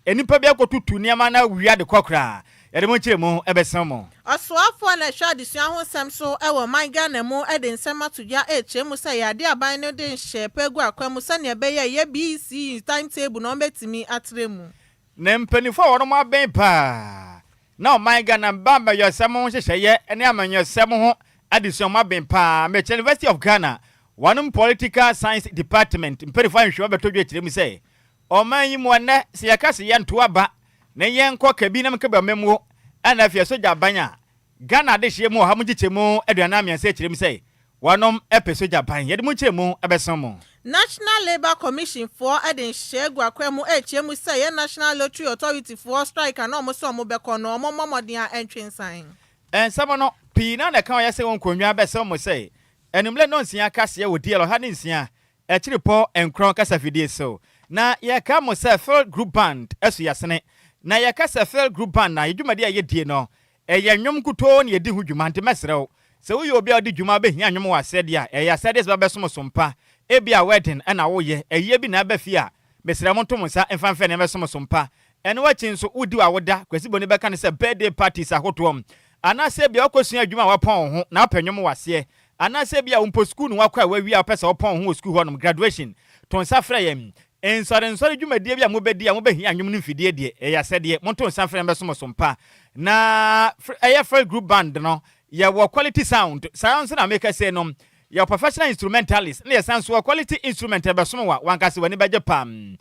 enipa bi akotutu niama na wia de kokra yede mo kire mo ebesamo Osoafo na hwa adesua ho nsem so ewo man Ghana mu e de nsem atodwa echemu se ya de aban no de nhye pegu akwam se ne be ye BC timetable no betimi atremu ne mpanifo wono mo aben pa na o man Ghana bamba yosem ho hyehyeye ene amanyosem ho adesua mo aben pa me University of Ghana one political science department mpanifo anhwe betodwa echiremu se o man yi mo ne se yakase ye nto aba ne ye nkọ kabi na mkebe memu ana afia soja banya Ghana de hye mu ha mu gichemu aduana amianse echirem sei wanom epe soja ban yede mu chiremu abesomo National Labour Commission for Eden Shegu akwemu echemu say ye National Lottery Authority for strike and almost some beko no momodin entwensan ensamo no pi na kan ya se won konwa abesomo sei enumle no nsia kase ye wodi elo ha ne nsia echiripo enkron kasafidie so na ye ka mo say full group band esu yasene na ye kasa full group band na yedwumade a yedie no eye nwom kuto na yedi hu dwuma nte mesrew se wo ye obi a odi dwuma be hia nwom wa sede a eye sede se ba som sompa ebi a wedding na wo ye eye bi na ba fi a mesre mo ntom nsa emfanfe na be som sompa ene wachi nso udi wa woda kwesi boni be kan se birthday parties ahotom ana se bia okosua adwuma wa pon ho na apanyom wase ana se bia umpo school no wakwa wa wi a pesa opon ho school honom graduation ton sa fra yem ensore dwumadie bia mobedi a mobehia nwom no mfidie die eya sede monton sa fra besom sompa na eya full group band no ya wo quality sound na make say no ya professional instrumentalist na ya sanso quality instrument besom wa wankase wani beje pam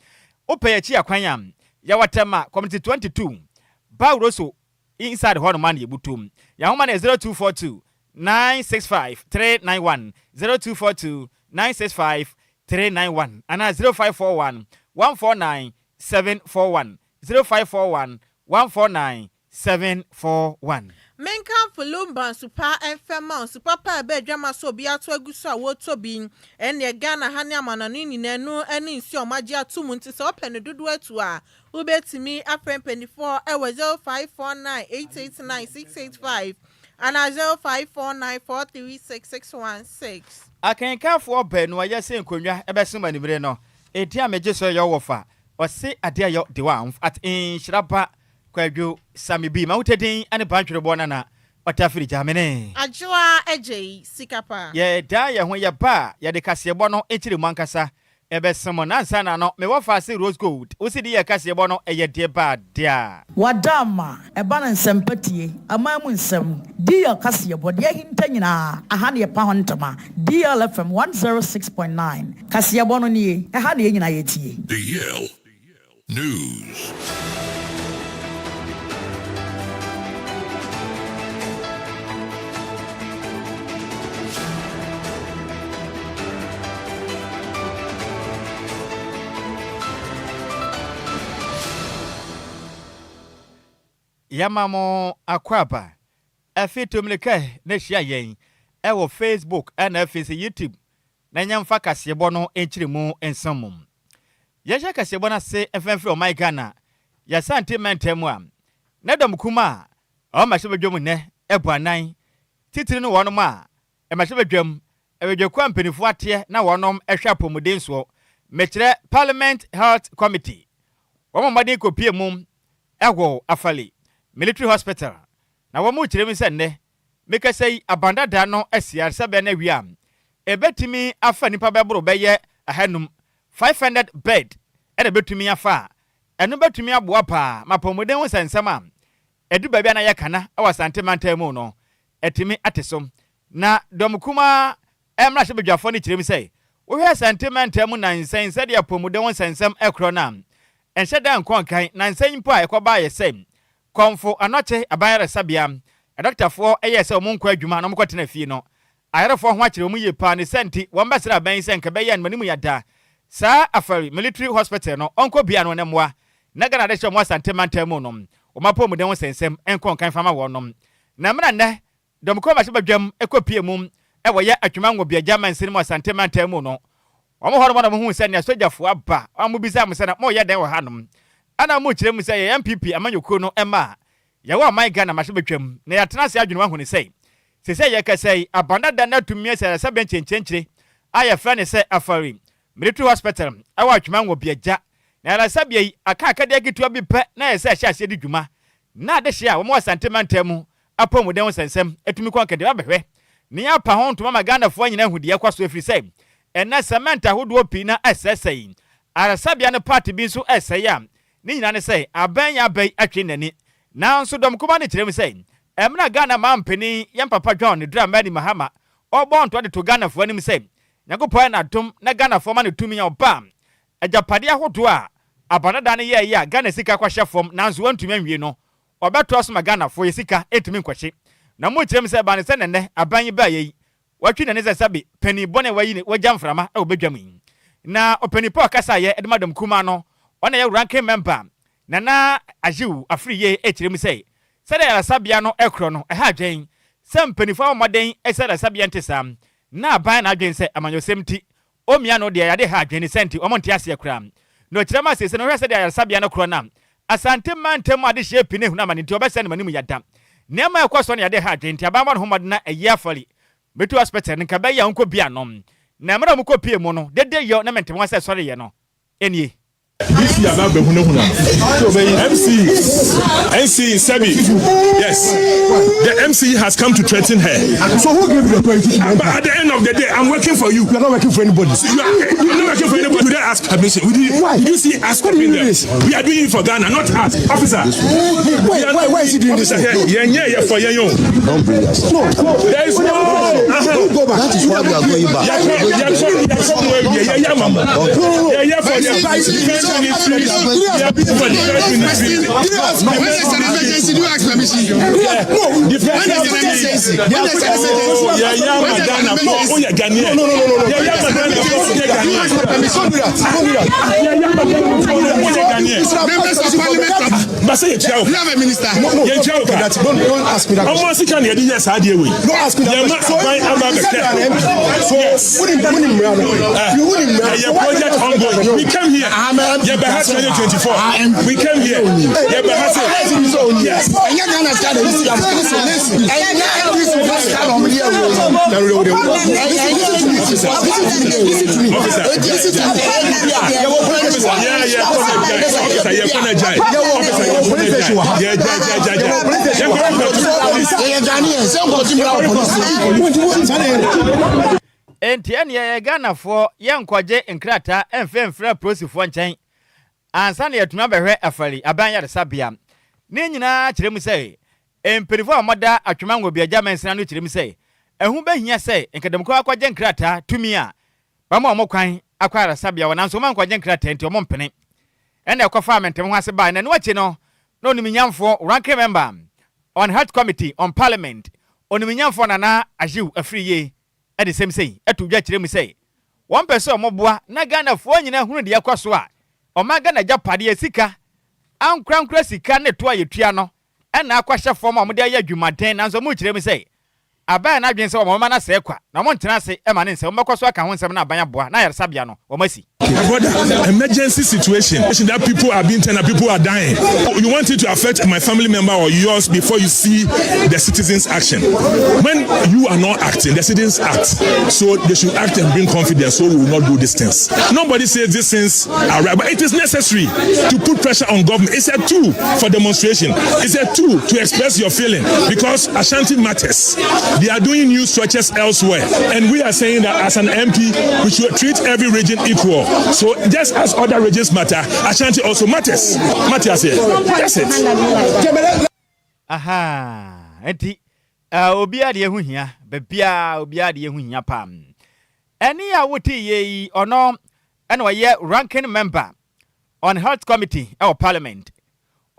opeya chi akwanya ya watema community 22 bawroso inside hono man ye butum ya homa na 0242 965 391 0242 965 391 and 0541 149 741 0541 149 741 Menka for Lumba super enfema super pa be dwama so bia to aguso a wo tobi ene Ghana hane amanani ninu ene nsi omaje atum nti se opene dodo atu a ubetimi afren 24 ewe 0549889685 and 0549436616 akenkanfo benu aye se nkonwa ebesema nimre no eti ameje so yo wofa ose ade ayo de wa at Nhyiraba Kwadwo Sammy bi ma wutedin ane pantwere bona na otafiri jamene Adjoa Agyei Sikapa ye da ye ho ye ba ye de kasebo no ekire mu ankasa ebesemo nansa na no me wofa se rose gold usidi ye kasebo no eye de ba dia wadama eba na nsempatie amamu nsem dia kasebo de hinta nyina aha ne pa hontama DLFM 106.9 kasebo no nie aha ne nyina yetie DL News. Yamamo akwaba afitumleke na hia yen ewo Facebook and YouTube na nyamfa kasebo no enchirimu ensamum yehia kasebo na se efenfre o my Ghana ya sentiment a na dom kuma o ma shebedwom ne ebuanan titiri no wonom a e ma shebedwom ewedwekwa mpanifo ate na wonom ehwa pomodenso mekire Parliament Health Committee wo modin kopie mum ewo afali military hospital na wo mu kiremi se ne mekasei abandada no asiar sebe na wiam ebetimi afa nipa bebro beye ahanum 500 bed ede betumi afa eno betumi aboa pa mapomoden wo sensema edu babia na yakana awa santimanta mu no etimi atesom na domkuma emra shebedwafo ni kiremi se wo hwe santimanta mu na nsen se de apomoden wo sensem ekro na enhyeda nkonkan na nsen mpo a ekoba ye sem konfo anoche abayere sabia doctor for eyese omunkwa adwuma na mokotena fie no ayerefo ho akire mu yepa ne senti wombasira ban sen ka beya nmanimu yada sa afari military hospital no onko bia no ne moa na Ghana de hwemo santemanta mu no omapo mu den wo sensem enkonkan fama wonom na mra ne domko ma shebadwam ekopie mum ewoye atwuma ngo bia German sinimo santemanta mu no omo horo mo hu se ne sojafo aba omo bisa mo se na mo ye den wo hanom ana mu kire mu se ye MPP amanyoko no ema ya wa my Ghana mashebetwam na ya tena se adwene wa hu ne sei se ye ka sei abandada na tumie se se benchenchenchire aya fra ne se afari military hospital awa atwuma ngo biaja na yarasabea yi aka akade agitua bi pɛ na yɛsɛ hyɛ ase di dwuma na ade hye a wɔn asantema mu apɔmuden sensɛm etumi kɔ nkɛde abɛhwɛ ne ya pa ho ntoma magana fo nyina hudie kwa so efiri sɛ ɛna cement ahodoɔ pii na ɛsɛsɛyi arasabea ne party bi nso ɛsɛyi a ne nyina ne sɛ aban ya bai atwe nani na nso dɔm kuma ne kyerɛ mu sɛ ɛmna Ghana mampani yɛn papa John ne drama ni Mahama ɔbɔ nto de to Ghana fo anim sɛ nyakopɔ na dom na Ghana fo ma ne tumi ya ɔba agapade ahodoɔ a abanada ne yɛ yɛ a Ghana sika kwahye fam nanso wantumi anwie no ɔbɛtɔ so ma Ghana fo yesika etumi nkwahye na mo kyerɛ mu sɛ ba ne sɛ nene aban yi ba yɛ yi watwi nane sɛ sabi pani bɔne wayi ne wagya mframa e obedwam yi na opani pa kasa yɛ edmadam kuma no ɔna yɛ ranking member Nana Agyei Afriye ekyerɛ mu sɛ sɛ de yarasabea no ekro no ɛha adwen sɛ mpanifo amoden ɛsɛ yarasabea ntesam na aban na adwen sɛ amanyosɛm ti omia no de yade ha adwen senti omonte ase ekra no kyerɛ ma sɛ no hwɛ sɛ de yarasabea no kro na asante mantem ade hye pine hu na mane nti obɛsɛ ne manim yada nema ɛkɔ so na yade ha adwen nti aban ma no homɔde na ɛyɛ afɔli betu hospital nka bɛyɛ nko bia nom na mra mu kopie mu no dede yo na mentem wa sɛ sɔre yɛ no enie This year about Behuna. MC Sammy. Yes. The MC has come to threaten her. So who gave you the authority? But at the end of the day, I'm working for you. You are not working for anybody. You're not working for anybody. Did I ask permission? Why? Did you see us copying them? We are doing it for Ghana, not us. Officer. Why is he doing this? Yeah, for you. Don't bring us. No. There is no. Go back. That is why we are going back. Yeah, for you. Do you ask permission? We came here. Yeah, but 2024. We came here. Yeah, but yes. Enti ene Ghana for yenkwaje nkrata emfemfra prosifo nkyɛn ansa na yɛtuma bɛhwɛ afari aban yaresabea ne nyina kyerɛ mu sɛ emperifo amoda atwema ngobiagya mensena no kyerɛ mu sɛ ɛho behia sɛ nkadamko akwaje nkrata tumi a bama omokwan akwara sabea wonanso man kwaje nkrata enti omompene ene ekofa amentem ho ase ba na ne wachi no na oniminyamfo ranking member on health committee on parliament oniminyamfo Nana Agyei Afriye ade sem sei etu dwa kyerɛ mu sɛ wɔn pɛ sɛ ɔmoboa na Ghana fo nyina hunu de yakɔ so a ɔmaga na japade sika ankrankra sika ne to ayetua no ɛna akwahye fom a ɔmo de ayɛ dwumaden nanso mo kyerɛ mu sɛ aban na adwen sɛ ɔmo ma na sɛ kwa na ɔmo ntena se ɛma ne nsɛm ɔmɛkɔ so aka ho nsɛm na aban aboa na yaresabea no ɔmo asi emergency situation that people are being turned, people are dying. You want it to affect my family member or yours before you see the citizens' action. When you are not acting, the citizens act. So they should act and bring confidence so we will not do these things. Nobody says these things are right, but it is necessary to put pressure on government. It's a tool for demonstration. It's a tool to express your feeling because Ashanti matters. They are doing new structures elsewhere. And we are saying that as an MP, we should treat every region equal. So just as other regions matter, Ashanti also matters. Matters here. That's it. Aha. Enti obia de hu hia, bebia obia de hu hia pam. Eni a woti ye ono eno ye ranking member on health committee or parliament.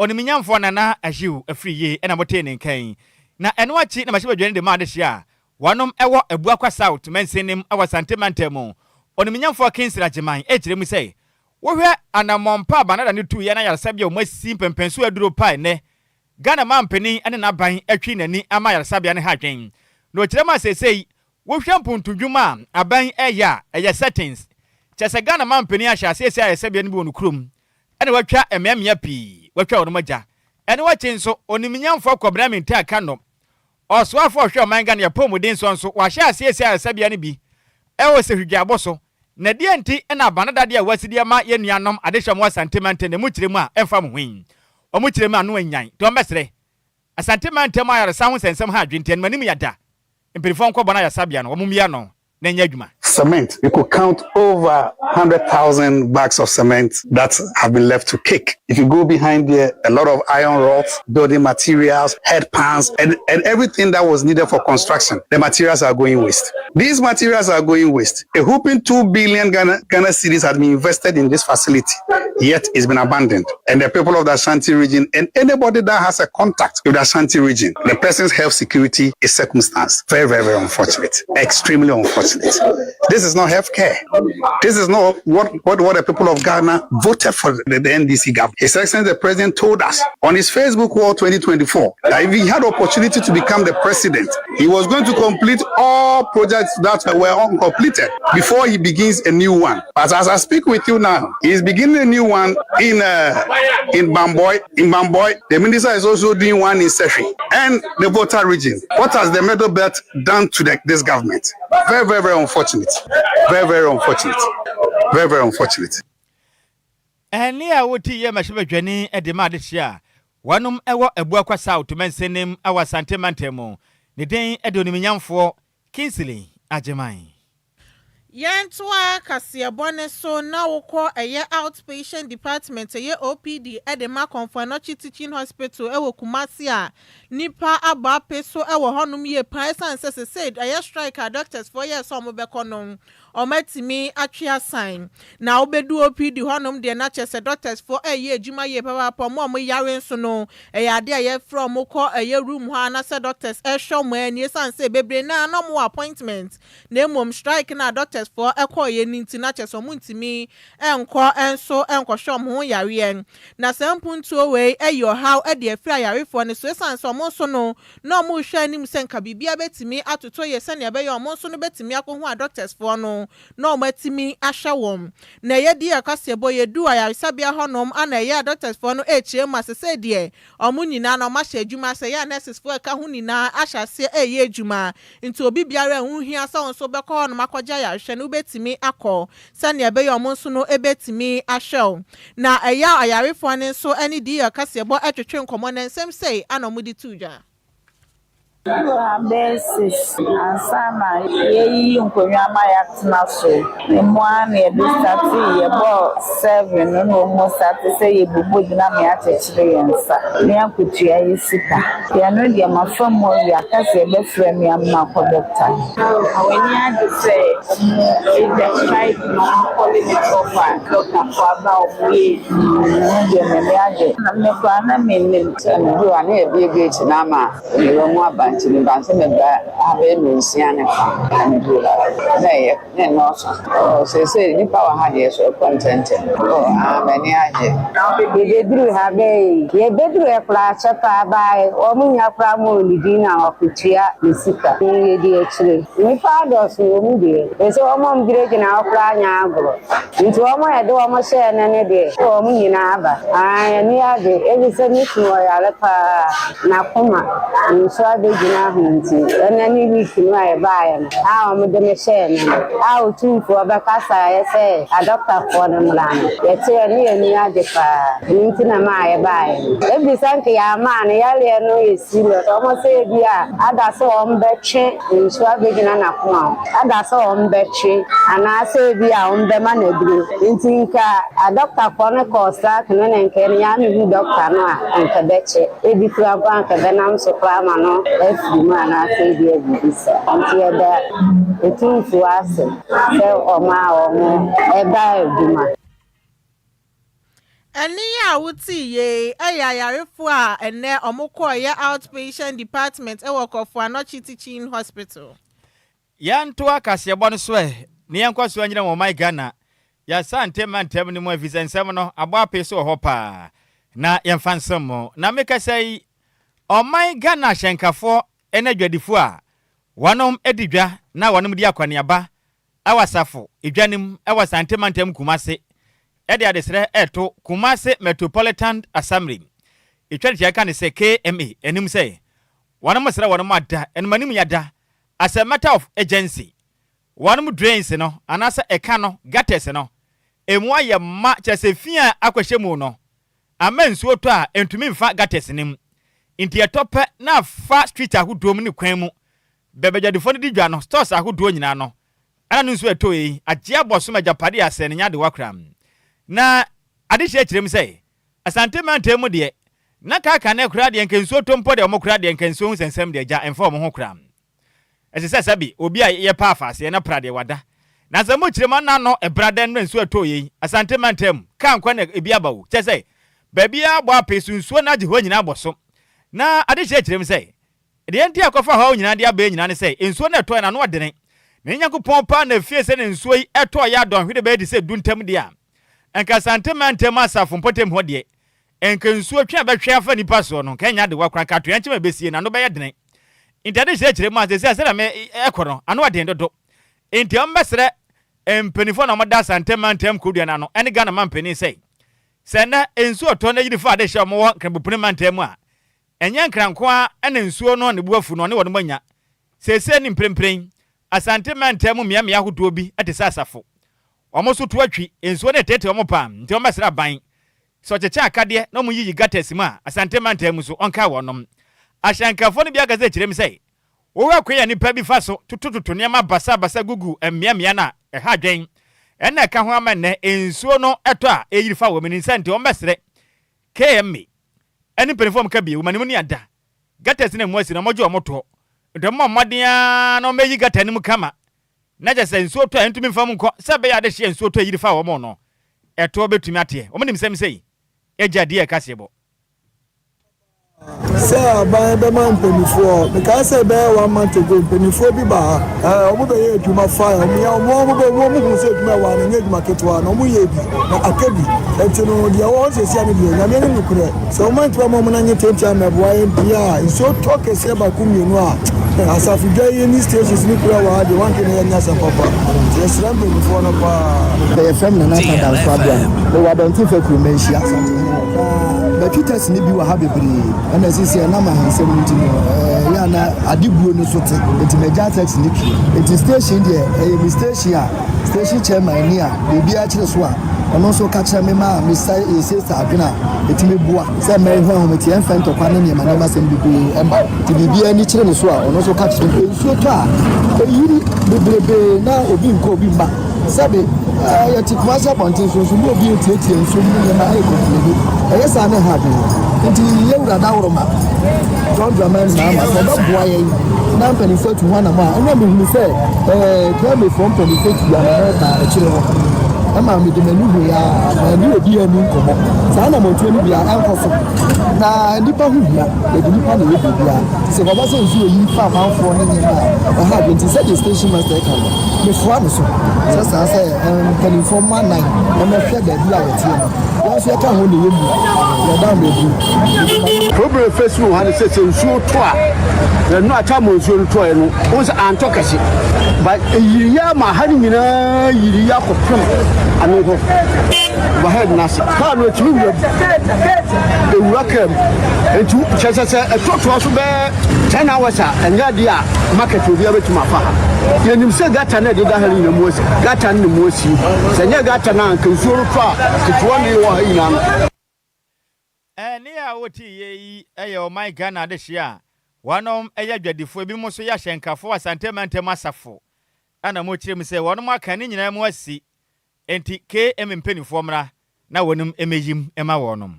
Oniminyamfo Nana Agyei Afriye ena mote ne nkan. Na eno achi na mahye badwene de ma de hia. Wanom ewo Abuakwa South mensenim awasante mantemu. Oniminyamfo Kinsira Jeman ekyerɛ mu sɛ wohwɛ anamompa banada ne tu ye na yaresabea o masi pempenso aduro pa ne Ghana mampani ene na ban atwi nani ama yaresabea ne hadwen na okyerɛ ma sesei wohwɛ mpuntudwuma aban ɛya ɛyɛ settings kyɛsɛ Ghana mampani ahyɛ asese yaresabea ne bi wonu krom ene watwa ememia pi watwa wono magya ene wachi nso oniminyamfo kobra minta aka no ɔsoafo hwɛ ɔman Ghana ya pomuden so nso wahyɛ asese yaresabea ne bi ɛwɔ se hwidwabo so na die nti na banada de a wasidi ama ye nuanom adehwam sentiment ne mu kiremu a emfa mo hwin o mu kiremu anu anyan to mbesre sentiment ma yare sa ho sensem ha adwente manim yada empirifo nkọ bona ya sabia no omumia no na nya adwuma. Cement. You could count over 100,000 bags of cement that have been left to cake. If you go behind there, a lot of iron rods, building materials, headpans, and everything that was needed for construction. The materials are going waste. These materials are going waste. A whooping 2 billion Ghana cedis had been invested in this facility, yet it's been abandoned. And the people of the Ashanti region and anybody that has a contact with the Ashanti region, the person's health security is circumstance. Very, very, very unfortunate. Extremely unfortunate. This is not healthcare. This is not what the people of Ghana voted for the NDC government. His Excellency the President told us on his Facebook wall 2024 that if he had opportunity to become the president, he was going to complete all projects that were uncompleted before he begins a new one. But as I speak with you now, he is beginning a new one in Bamboy. In Bamboy, the minister is also doing one in Sefi and the Volta region. What has the Middle Belt done to this government? Very, very, very unfortunate. Very, very unfortunate. Very, very unfortunate. And near what ye mashabani at the Madishia. One ewa ebuakwa south to mention our santimentemo. The day edonimian for Kingsley Ajemai. Yentwa Kasiabone so now call a year outpatient department a year OPD at the Macon for Nochi Teaching Hospital ewo Kumasia Nipa Aba Peso ewo honum ye price and said a year striker doctors for years some bekonon or metimi atria sign. Now bedu OPD honum de natchez doctors for a year Juma ye papa pomo yaren so no a year from moko a year room hana said doctors a show when yes and say baby na no more appointments. Name strike na doctors for ekọ ye ninti na cheso muntimi enko enso enko shom ho yare na sampuntu we eyo how e de afra yare for ne so san so mo so no na mo hwa anim senka bibia betimi atoto ye se ne be yo mo so no betimi akohu a doctors for no na mo atimi ahwa wom na ye di akase boye du ayare sabia honom ana ye doctors for no echie ma se de omo nyina na ma hya adwuma se ya nurses for ka hu nyina ahya se eye adwuma nti obi biara hu hia sa so be ko no makogya yare hwe betimi akọ sane ebe yo monso no ebetimi ahwew na eya ayarefo ne so ani di akase ebo atwetwe nkomo na nsem sei anomudi tuja basis asama yeyi nkonwa maya tena so emo na ebi start yebo 7 no mo start say yebubo dina me atechire yensa me akutua yesika ya no dia mafamo ya kase ebe frame ya ma ko doctor awani ade say the strike no quality profile doctor for about we dia me ade na me kwa na me do ana ebi gate na ma yo mo aba Banse member have no siane and do that. They no say ni power had yes or content. Oh, many aje. They do have a bedroom a class by or munya pramo lidina or kutia nisika. We father so mudi. They say mom great in our plan agro. Into my do almost share any day. Oh munina aba. I near the every sense no alaka nakuma. In so hunti enani week no e bae no a o de me share no a o tu for bakasa ye say a doctor for no mlan ye te ni eni ade pa nti na ma e bae e bi sanke ya ma no ya le no e si no so mo say bi a ada so o mbetwe nso abegina na ko ada so o mbetwe ana say bi a o mbe ma na duro nti nka a doctor for no kosa kene na nke ya mi doctor no a nke beche e bi kura kwa nke benam so prama no mana say dia bibisa anti ada etunfu ase se oma omo eba eduma eni ya wuti ye ayarefo a ene omukọ ye outpatient department e work of Anochi Teaching Hospital yanto akase ebo no so ne yankwa so anyina mo my Ghana ya sante mantem ni mo afisensem no abo apeso ho pa na yemfansem na meka say o my Ghana shenkafo ene dwadifo a wanom edidwa na wanom di akwaneaba awasafo edwanim awasantemantem kumase ede adesre eto kumase Metropolitan Assembly etwade ya kan se KMA enim se wanom sere wanom ada enmanim yada as a matter of agency one mu drains no anasa eka no gutters no emu aye ma chese fia akwahye mu no amensuo to a entumi mfa gutters nim inti etope na fa street ahodo mu ne kwan mu bebejadefo ne didwa no stores ahodo nyina no ana no nso eto yi agye aboso majapade ase ne nya de wakram na ade hye kirem sei asante mantemu de na kaka na kura de nkensuo tompo de omokura de nkensuo sensem de ja enfo mo ho kram ese sabi obi a ye pa afase na prade wada na zamo kirem na no ebrade no nsuo eto yi asante mantemu kan kwa na ebi abawo chese baby agbo apesu nsuo na je ho nyina aboso na ade hye kirem sei de enti akofa ho nyina de aba nyina ne sei nsuo na eto na no odene ne nyankopon pa na fie se ne nsuo yi eto ya don hwede be de se duntam de a enka sante mantemu asafo mpotem ho de enka nsuo twa behwe afa nipa so no kanya de wakran ka to yanche besie na no be yedene intade hye kire ma se se na me ekoro ano aden dodo enti ombesere empenifo na moda sante mantemu kodua na no ene Ghana mampeni sei se na nsuo to na yiri fa de hye mo krabupune mantemu a enye nkranko a ene nsuo no ne buafu no ne wode manya se ni mprempren asante mantemu miamia hodo bi atese asafo omoso to atwi nsuo ne tete omopam nti ombesere ban so cheche akade na mu yiyi gutters mu a asante mantemu so onka wonom ahyankafo no bia gaze kirem sei wo akwa nipa bi fa so tutututu ne ma basa gugu emmia na ha dwen ena ka ho ama ne nsuo no eto a eyiri fa wo meni sente ombesere KM eni perform ka bi wo manimu ni ada gutters ne mu asi na mojo omoto ndo mmodea no meyi gutter ni mu kama na je se nsuo to entumi fam nko se be ya de hye nsuo to eyiri fa wo mo no eto betumi ate o menim sem sei ejade e kasebo Sir, by the man penifo because I bear 1 month ago penifo bi ba omo be ye djuma fire me omo say djuma wa na djuma ketwa na omo ye bi na akabi etino dia wo se sia ne bi na me ne nukure so man twa mo na nye tentia me boa ye bia so talk e se ba kumienu a asafu gay ni stations ni kura wa de wan ke ne nya sa papa yes ram penifo no pa DLFM na na ta so abia no wa don ti fa kumensia the tutors ni bi wa ha bebre ana sisi na ma hansem ntino ya na adibuo no so te etimeja tax ni ki eti station there mi station chairman ni a bebi a kire so a ono so ka kire me ma mi sai sister adwena etime bua se me ho ho meti enfan to kwa ne ma na sem bi emba ti bebi ani kire ne so a ono so ka kire so to a yiri bebrebe na obi nko obi mba sabe ya ti kwasa bontin so so obi etie nso mu na e ko bi yes I have nti yewura da woroma don drama na ma so da boa ye na mpani so tu hwana ma anya me hu se tell me from mpani so tu ya na ta e kire ho ama me de manu ya na ni obi anu nkomo sa na mo tu ni bia ankoso na nipa hu bia e di nipa na we bia se baba se nsu yi fa manfo ni ni na ha bi nti se the station master kan me fo anu so sa se mpani fo ma nine na me hwe da bia ye tie no once you can hold the room you down the problem first no han say nsuo to a no acha mo nsuo to e no once anto kase but yiriya ma han nyina yiriya ko pem anu ho ba head na se ka no timi wi e welcome etu chese etoto so be 10 hours anya dia market obi abetuma fa ha yenim se gata na de da hari na muosi gata na muosi se nya gata na nsuo to a tituwa ni wo ina ni a woti yi eyo my Ghana de hia wonom eya dwadifo bi mo so ya hyenkafo asante mantem asafo ana mo kirem se wonom aka ni nyina mu asi enti KM mpenifo mra na wonom emejim ema wonom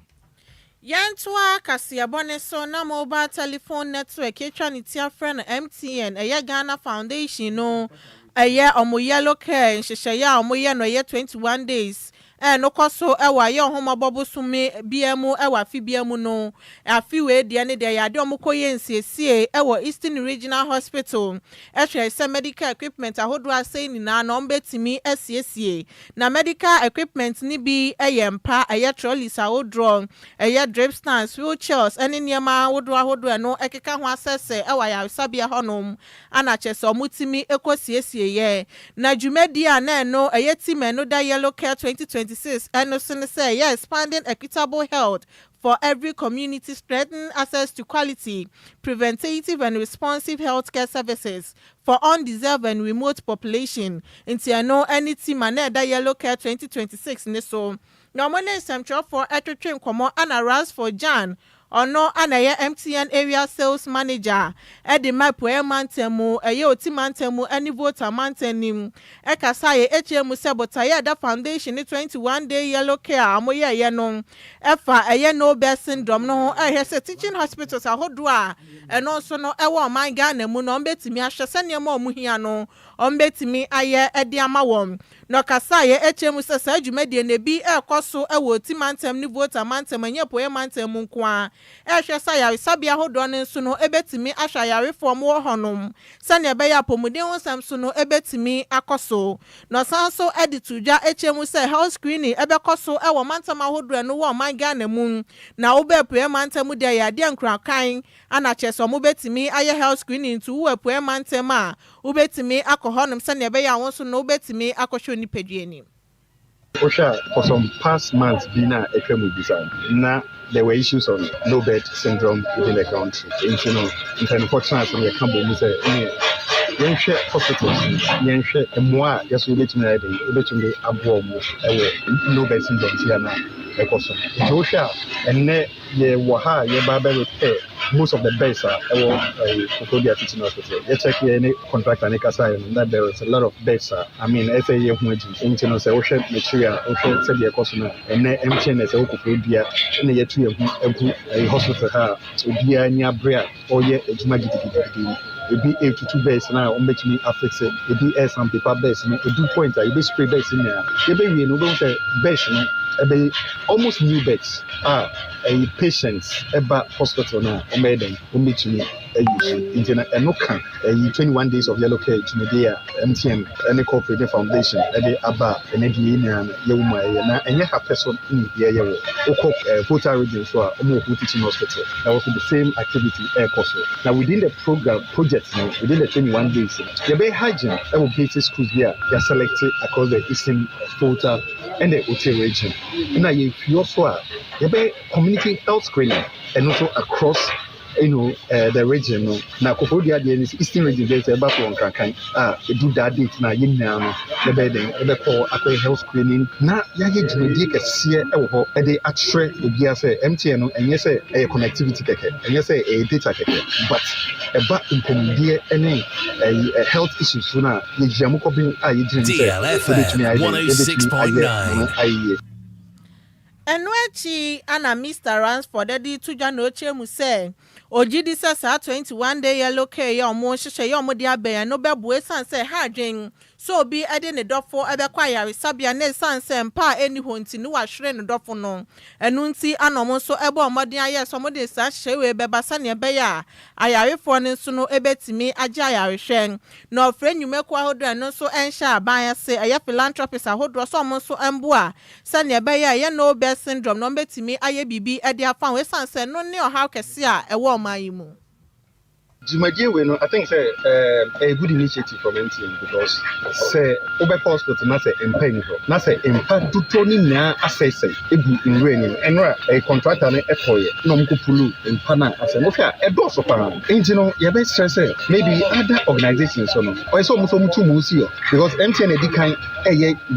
Yantua Kasiabone so na mobile telephone network etwa ni tia friend MTN eya Ghana Foundation no eya omo yellow care nhyehyɛ ya omo ye no ye 21 days no koso ewa ye ohoma bobo sume biemu ewa fi biemu no afi we de ne de ya de omokoye nsiesie ewa Eastern Regional Hospital ehwe medical equipment ahodo asai ni na no mbetimi asiesie na medical equipment ni bi eyempa eye trolleys ahodro eye drip stands wheelchairs ene niema ahodo no ekeka ho asese ewa ya sabia honom ana chese omutimi ekosiesie ye na dwumadi a na no eye team no da yellow care 2020 2026 and also say expanding equitable health for every community, strengthening access to quality, preventative and responsive healthcare services for undeserved and remote population. Into any team and that yellow care 2026 so no money central for train come and arouse for Jan or no anaya MTN area sales manager at the map where mantemu a yoti mantemu any voter mantenim ekasaye HM sabotaya that foundation 21-day yellow care amoya yenon efa a no best syndrome no has a teaching hospitals a hodwa and also no ewa my Ghana mu no betimi ahwese mo muhia no betimi aye ediama wom no kasaye HM sasa dwumade ne bi ekoso ewo ti mantem ni voter mantem anye poe mantem nko ehwesa yare sabia hodo ne nso no ebetimi ahwa yare form wo honom sane be ya pomuden wonsam so no ebetimi akoso no sanso editudwa HM say health screening ebekoso ewo mantem ahodo no wo man Ghana mu na wo be poe mantem de ya de nkrakan ana cheso mo betimi aye health screening to wo poe mantem a wo betimi akohonom sane be ya wonso no betimi akosho ni pedweni. Osha, for some past months, Bina Ekremu Bizan. Now, there were issues on low bed syndrome within the country. In unfortunately, from the Cambo Muse, Yanshe hospitals, Yanshe, and moi, yes, we let me abroad, low bed syndrome here now. Osha, and ye waha, ye baba repair. Most of the beds are Kokodia Teaching Hospital. You check any contract and that there is a lot of beds. I mean, FAA internal ocean material, ocean said the customer, and then MTN is a Kokodia, and the tree of hospital, Udia near Brea, or yet a Jumagi. It be 8 to 2 beds now, on make me affix it. It be air some paper beds, and it do point, it be spray beds in there. You be no don't say beds, be almost new beds. A patients about hospital now, or made them, who meet me. Internet and no can 21 days of yellow care to media MTN any corporate foundation any aba and yuma and you have person in here Kota region so teaching hospital that was the same activity air course. Now within the project now within the 21 days the bay hygiene will basic schools here they are selected across the eastern Kota and the Ute region. Now if you also are the bay community health screening and also across the region now Kofodia the eastern region there's about one can do that date now the bedding the call health screening now you see they attract the MTN and yes a connectivity and yes a data but about in any health issues now the DLFM 106.9 Enwechi ana Mr. Ransford edi tuja no chemu say ojidi sasa 21-day yellow care ya omo hihye ya omo de aben no bebu esan say ha dwen so bi ede ne dofo ebekwa yare sabia ne san say mpa eni honti ni wahwere ne dofo no enu nti anomo so ebe omoden aye so mo de sa hye we beba sane ebe ya ayarefo ne so no ebetimi age ayarehwen na ofre nwumekwa hodra no so ensha aban ase aye philanthropist ahodro so mo so emboa sane ebe ya ye no be syndrome no betimi aye bibi ede afa we san say no ne oha kese a ewo mayimu. Jumaje I think say a good initiative from MTN because say Obe Hospital na say empa na say empa tutoni na asese ebu inreni enra a contractor na ekoye no mkupulu empa na ase no fia e do so pa engine ye be stress maybe other organizations so no or so mutu musi because MTN edi kan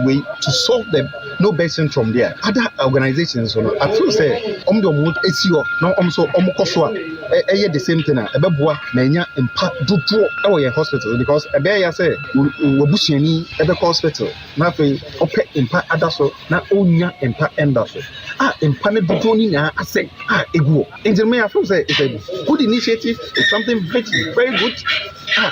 way to solve the no best from there other organizations so no I feel say do mu esio no so koso the same thing ebeboa na nya empa dudu e your hospital because ebe ya say wabusiani ebe hospital na fe ope empa adaso na onya empa endaso empa ne dudu ni na ase eguo engine me I feel say it's a good initiative, it's something very good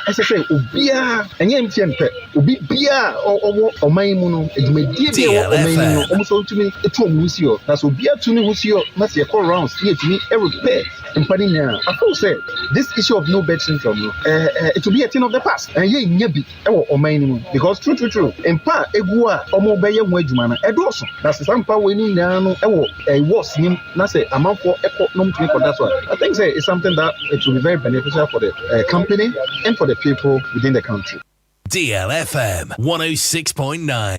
as I say obia enye MTN pe obi bia o maimu no edumedie bia o maimu no so tumi etu omusio na so bia tu ne husio na se call rounds here tumi e repair empani na I feel say this issue of no bed syndrome it will be a thing of the past and ye nya bi e wo omaimu because true empa egu a omo be ye ho adwuma na edoso na se sampa we ni na no e wo worse nim na se amanfo eko no mtumi ko that's why I think say it's something that it will be very beneficial for the company and for the people within the country. DLFM 106.9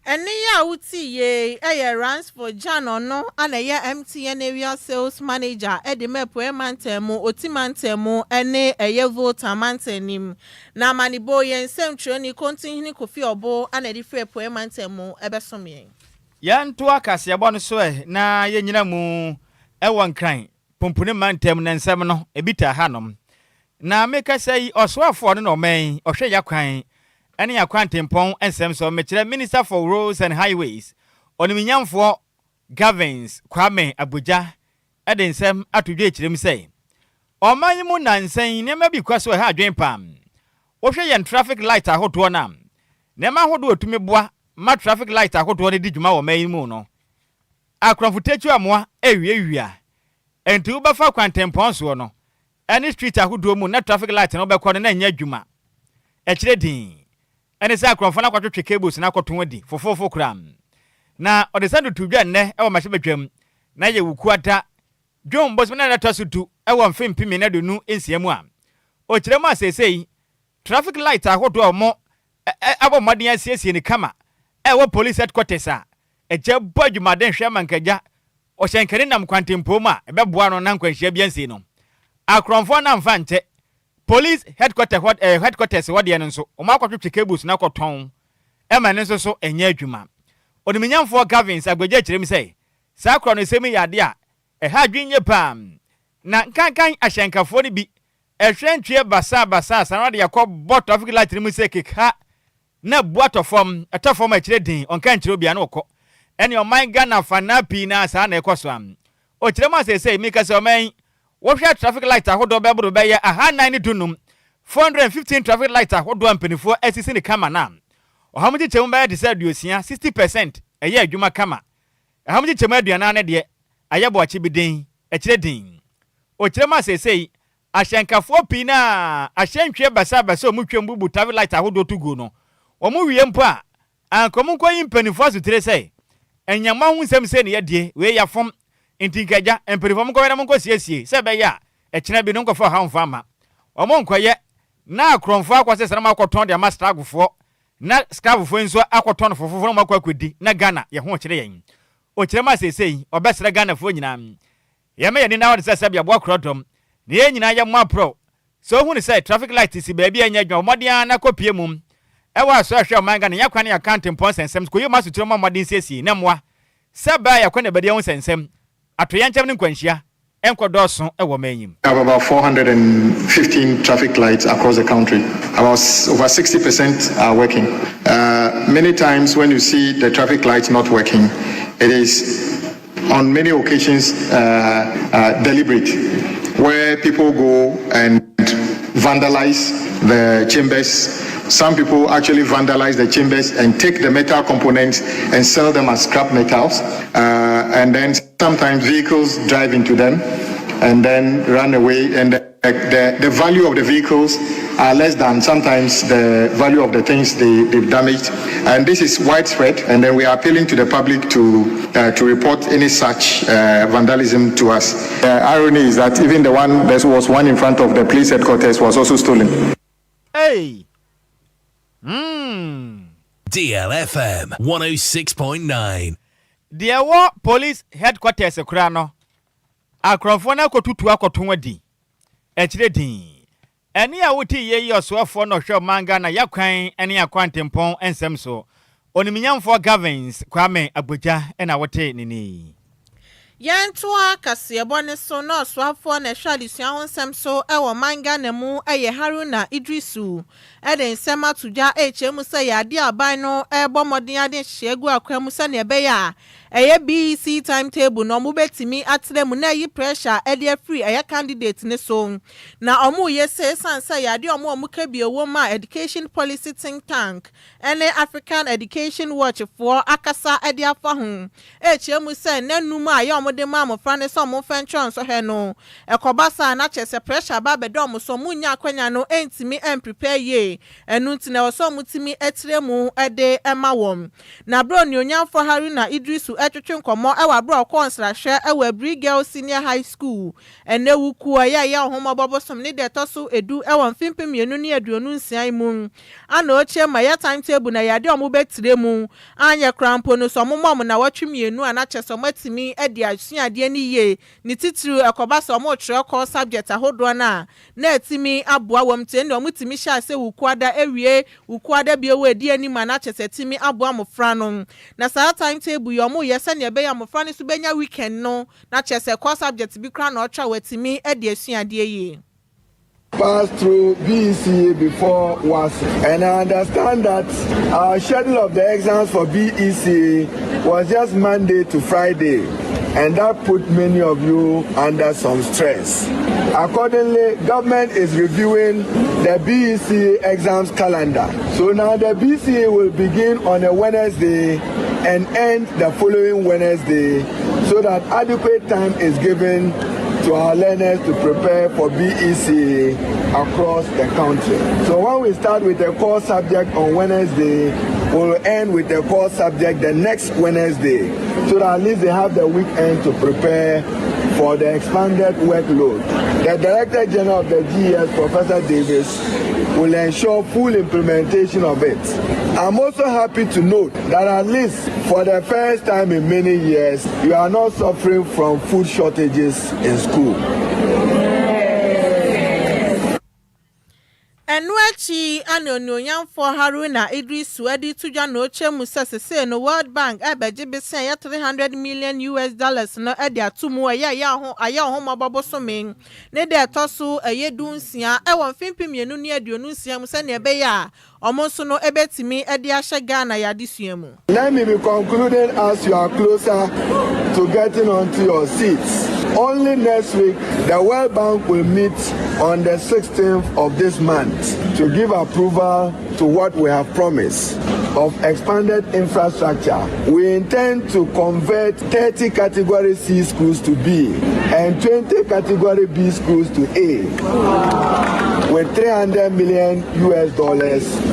Eni ya uti ye runs for Jano no ana ye MTN area sales manager Edimepo Mantemu Otimantemu ene vote mantenim na manibo ye nsem troni continue kofi obo ana di frepo Mantemu ebesomye yan to akase abo no so na ye nyina mu ewo nkran pompune mantem na nsem no ebita hanom na meka sei osoafo no men ohwe yakwan ene yakwantempon ensem so mekire Minister for Roads and Highways oniminyamfo governs Kwame Abuja edensem atodwe ekirem sei oman mu nansen nema bi kwaso ha adwen pam ohwe yen traffic light ahoto na nema hodo otumi boa ma traffic light ahoto ne dijuma wo man mu no akronfotechu amoa ewiewia enti wo bafa kwantempon so no ene street ahodo mu na traffic light no be kɔ na nya adwuma ekire din ene sa akronfo na kwatwetwe cables na akɔton adi fofofo kram na odesando tudwa nne e wo mahebetwam na ye wukuata dwom boso na na tosutu e wo mfempimi na donu ensiamu a o kirem asesei traffic light ahodo omo abo maden asiesie ni kama e wo police headquarters a eje bodwumaden hwe mankaja o hyenkere nam kwantempo ma e beboa no na nkwanhia biansi no akronfo na mfa nche police headquarters wade nso o ma kwatwetwe cables na kɔton e ma nso so enya adwuma oniminyamfo governs agbaja kirem sei sa kro no semi yade a ha adwenye pam na kankan ahyenkafo ni bi ehwentwe basa sanade yakɔ traffic light ni mu se keka na buatofom etofom akire din onkan kire obia na okɔ ene oman Ghana fanapi na sa na ekoso am o kirem asese mi ka se oman wo hwe traffic light ahodo bebro be ye aha 9 dunum 415 traffic light ahodo ampanifo asisi ni kama na ohamji chemu be de say duosia 60% eye adwuma kama ohamji chemu aduana na de ayebo achi bidin akire din o kirem asese ahyenkafo pi na ahyentwe basa omutwem bubu traffic light ahodo tugo no omu wie mpo a ankomu koyi mpanifo asutre say enyama hu nsem se ne ye de we yafom intinkaja emperifo mko na mko siesie se be ya ekina bi no nkofo ha mfa ama omo nkoye na akronfo akwase sana makoton de master agufo na scavufo nso akoton fofofo no makwakodi na Ghana ye ho kire yen o kire ma sesei obesere Ghana fo nyina ye me ye ni na wode sese bia bo krodom ne ye nyina ye mo pro so hu ni say traffic light si bia anya dwa omodea na kopie mum e wa so ahwe oman Ghana yakwa ne account impons ensem ko ye maso tiro ma modin siesie na moa seba yakwa ne bade hu sensem atoyanchem ne nkwanhia enkodoso e wo manyim. We have about 415 traffic lights across the country. About over 60% are working. Many times when you see the traffic lights not working, it is on many occasions deliberate, where people go and vandalize the chambers. Some people actually vandalize the chambers and take the metal components and sell them as scrap metals. And then sometimes vehicles drive into them and then run away. And the value of the vehicles are less than sometimes the value of the things they've damaged. And this is widespread. And then we are appealing to the public to report any such vandalism to us. The irony is that even there was one in front of the police headquarters was also stolen. Hey! DLFM 106.9. There were police headquarters ekrano. Akronfo na kotutu akoton adi. Ekire din. Eni a wuti ye yosoafo no hwe manga na yakwan eni akwantempon ensem so. Oniminyamfo governs Kwame Abuja ena wote nini. Yantua kasiyebone so no swafo na hwadisua honsem so ewo manga na mu eye Haruna Idrisu eden sema tuja echemu se yade aban no ebo modin ade hyegu akwam se ne be ya eye BC timetable no mu betimi atremu na yi pressure ede free eye candidate ne so na omu yese sansa yade omu ka bi owo ma education policy think tank ene African Education Watch for akasa ede afa ho echemu se nanum aye de mam frane so mo fentron so he no ekobasa na chese pressure ba bedom so munya akwanya no entimi prepare ye enu ntina so mutimi etremu ede ema wom na bro ni onyamfo Haruna Idrisu etwetwe nkomo ewa bro konsrahwe ewa Bri Girl Senior High School ene wuku ya ohoma bobosom ne de toso edu ewa mfimpim yenu ne aduonu nsian mu ana oche ma ya timetable na yade omo betire mu anya krampo no so momom na watwemienu ana cheso matimi edi asuade ni ye ni titiru ekoba so mo tire ko subject ahodo na etimi aboa wamte ne omutimi sha se wukuada ewie wukuada bi ewe edi ani ma na chese timi aboa mofra no na saa timetable yo mo yesa ne be ya mofra ne so benya weekend no na chese ko subject bi kra na otwa watimi edi asuade ye. Pass through BECA before was, and I understand that our schedule of the exams for BECA was just Monday to Friday, and that put many of you under some stress. Accordingly, government is reviewing the BECA exams calendar. So now the BECA will begin on a Wednesday and end the following Wednesday, so that adequate time is given to our learners to prepare for BECA across the country. So when we start with the core subject on Wednesday, we'll end with the core subject the next Wednesday, so that at least they have the weekend to prepare for the expanded workload. The Director General of the GES, Professor Davis, will ensure full implementation of it. I'm also happy to note that at least for the first time in many years, you are not suffering from food shortages in school. Enwechi anonyonyam for Haruna Idris Wedi tuja no chemu sese no World Bank ebeje besen ya $300 million no ede atumu ya ho mababo so men ne de toso eyedunsia e won fimpim yenu ne aduonunsia mu se ne ebe ya omonso no ebetimi ede ahye Ghana ya desua mu. Let me be concluding as you are closer to getting onto your seats. Only next week, the World Bank will meet on the 16th of this month to give approval to what we have promised of expanded infrastructure. We intend to convert 30 category C schools to B and 20 category B schools to A with $300 million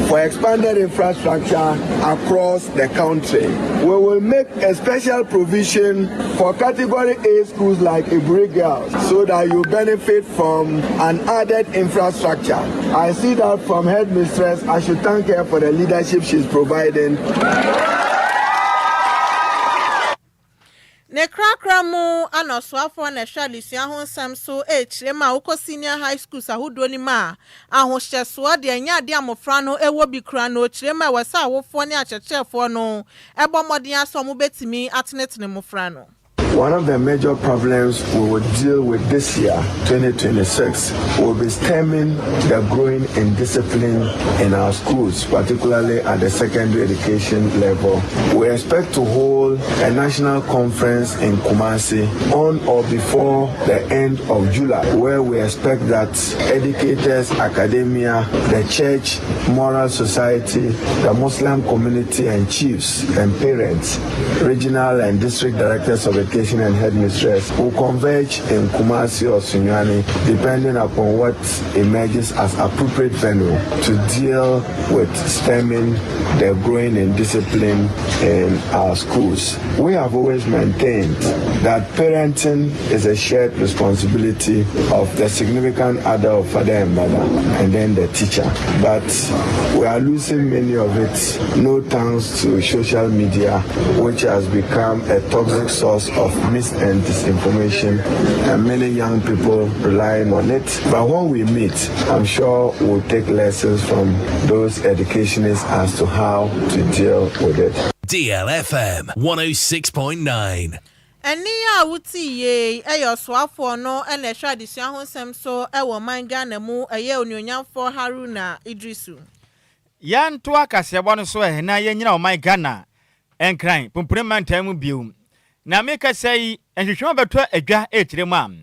for expanded infrastructure across the country. We will make a special provision for category A schools like Bri Girls so that you benefit from an added infrastructure. I see that from headmistress. I should thank her for the leadership she's providing. Ne krakramu anoswafo na hwalisia ho nsam so echirema uko senior high schools ahodo ni ma ahohyeso de anya de amofra no ewo bi kra no chirema wasa awofo ne achechefo no ebomodin aso mo betimi atenetene mofra no. One of the major problems we will deal with this year, 2026, will be stemming the growing indiscipline in our schools, particularly at the secondary education level. We expect to hold a national conference in Kumasi on or before the end of July, where we expect that educators, academia, the church, moral society, the Muslim community and chiefs and parents, regional and district directors of education and headmistress will converge in Kumasi or Sunyani, depending upon what emerges as appropriate venue to deal with stemming the growing indiscipline in our schools. We have always maintained that parenting is a shared responsibility of the significant other of father and mother, and then the teacher. But we are losing many of it, no thanks to social media, which has become a toxic source of mis and disinformation, and many young people relying on it. But when we meet, I'm sure we'll take lessons from those educationists as to how to deal with it. DLFM 106.9. Eni ya wuti ye eyo swafo no ene hwa disua ho nsem so ewo man Ghana mu eye onyonyamfo Haruna Idrisu. Yan to akasebo no so na ye nyina o man Ghana enkran pumpureman tamu biom. Na meka sei enhwehwe beto adwa ekiremu am.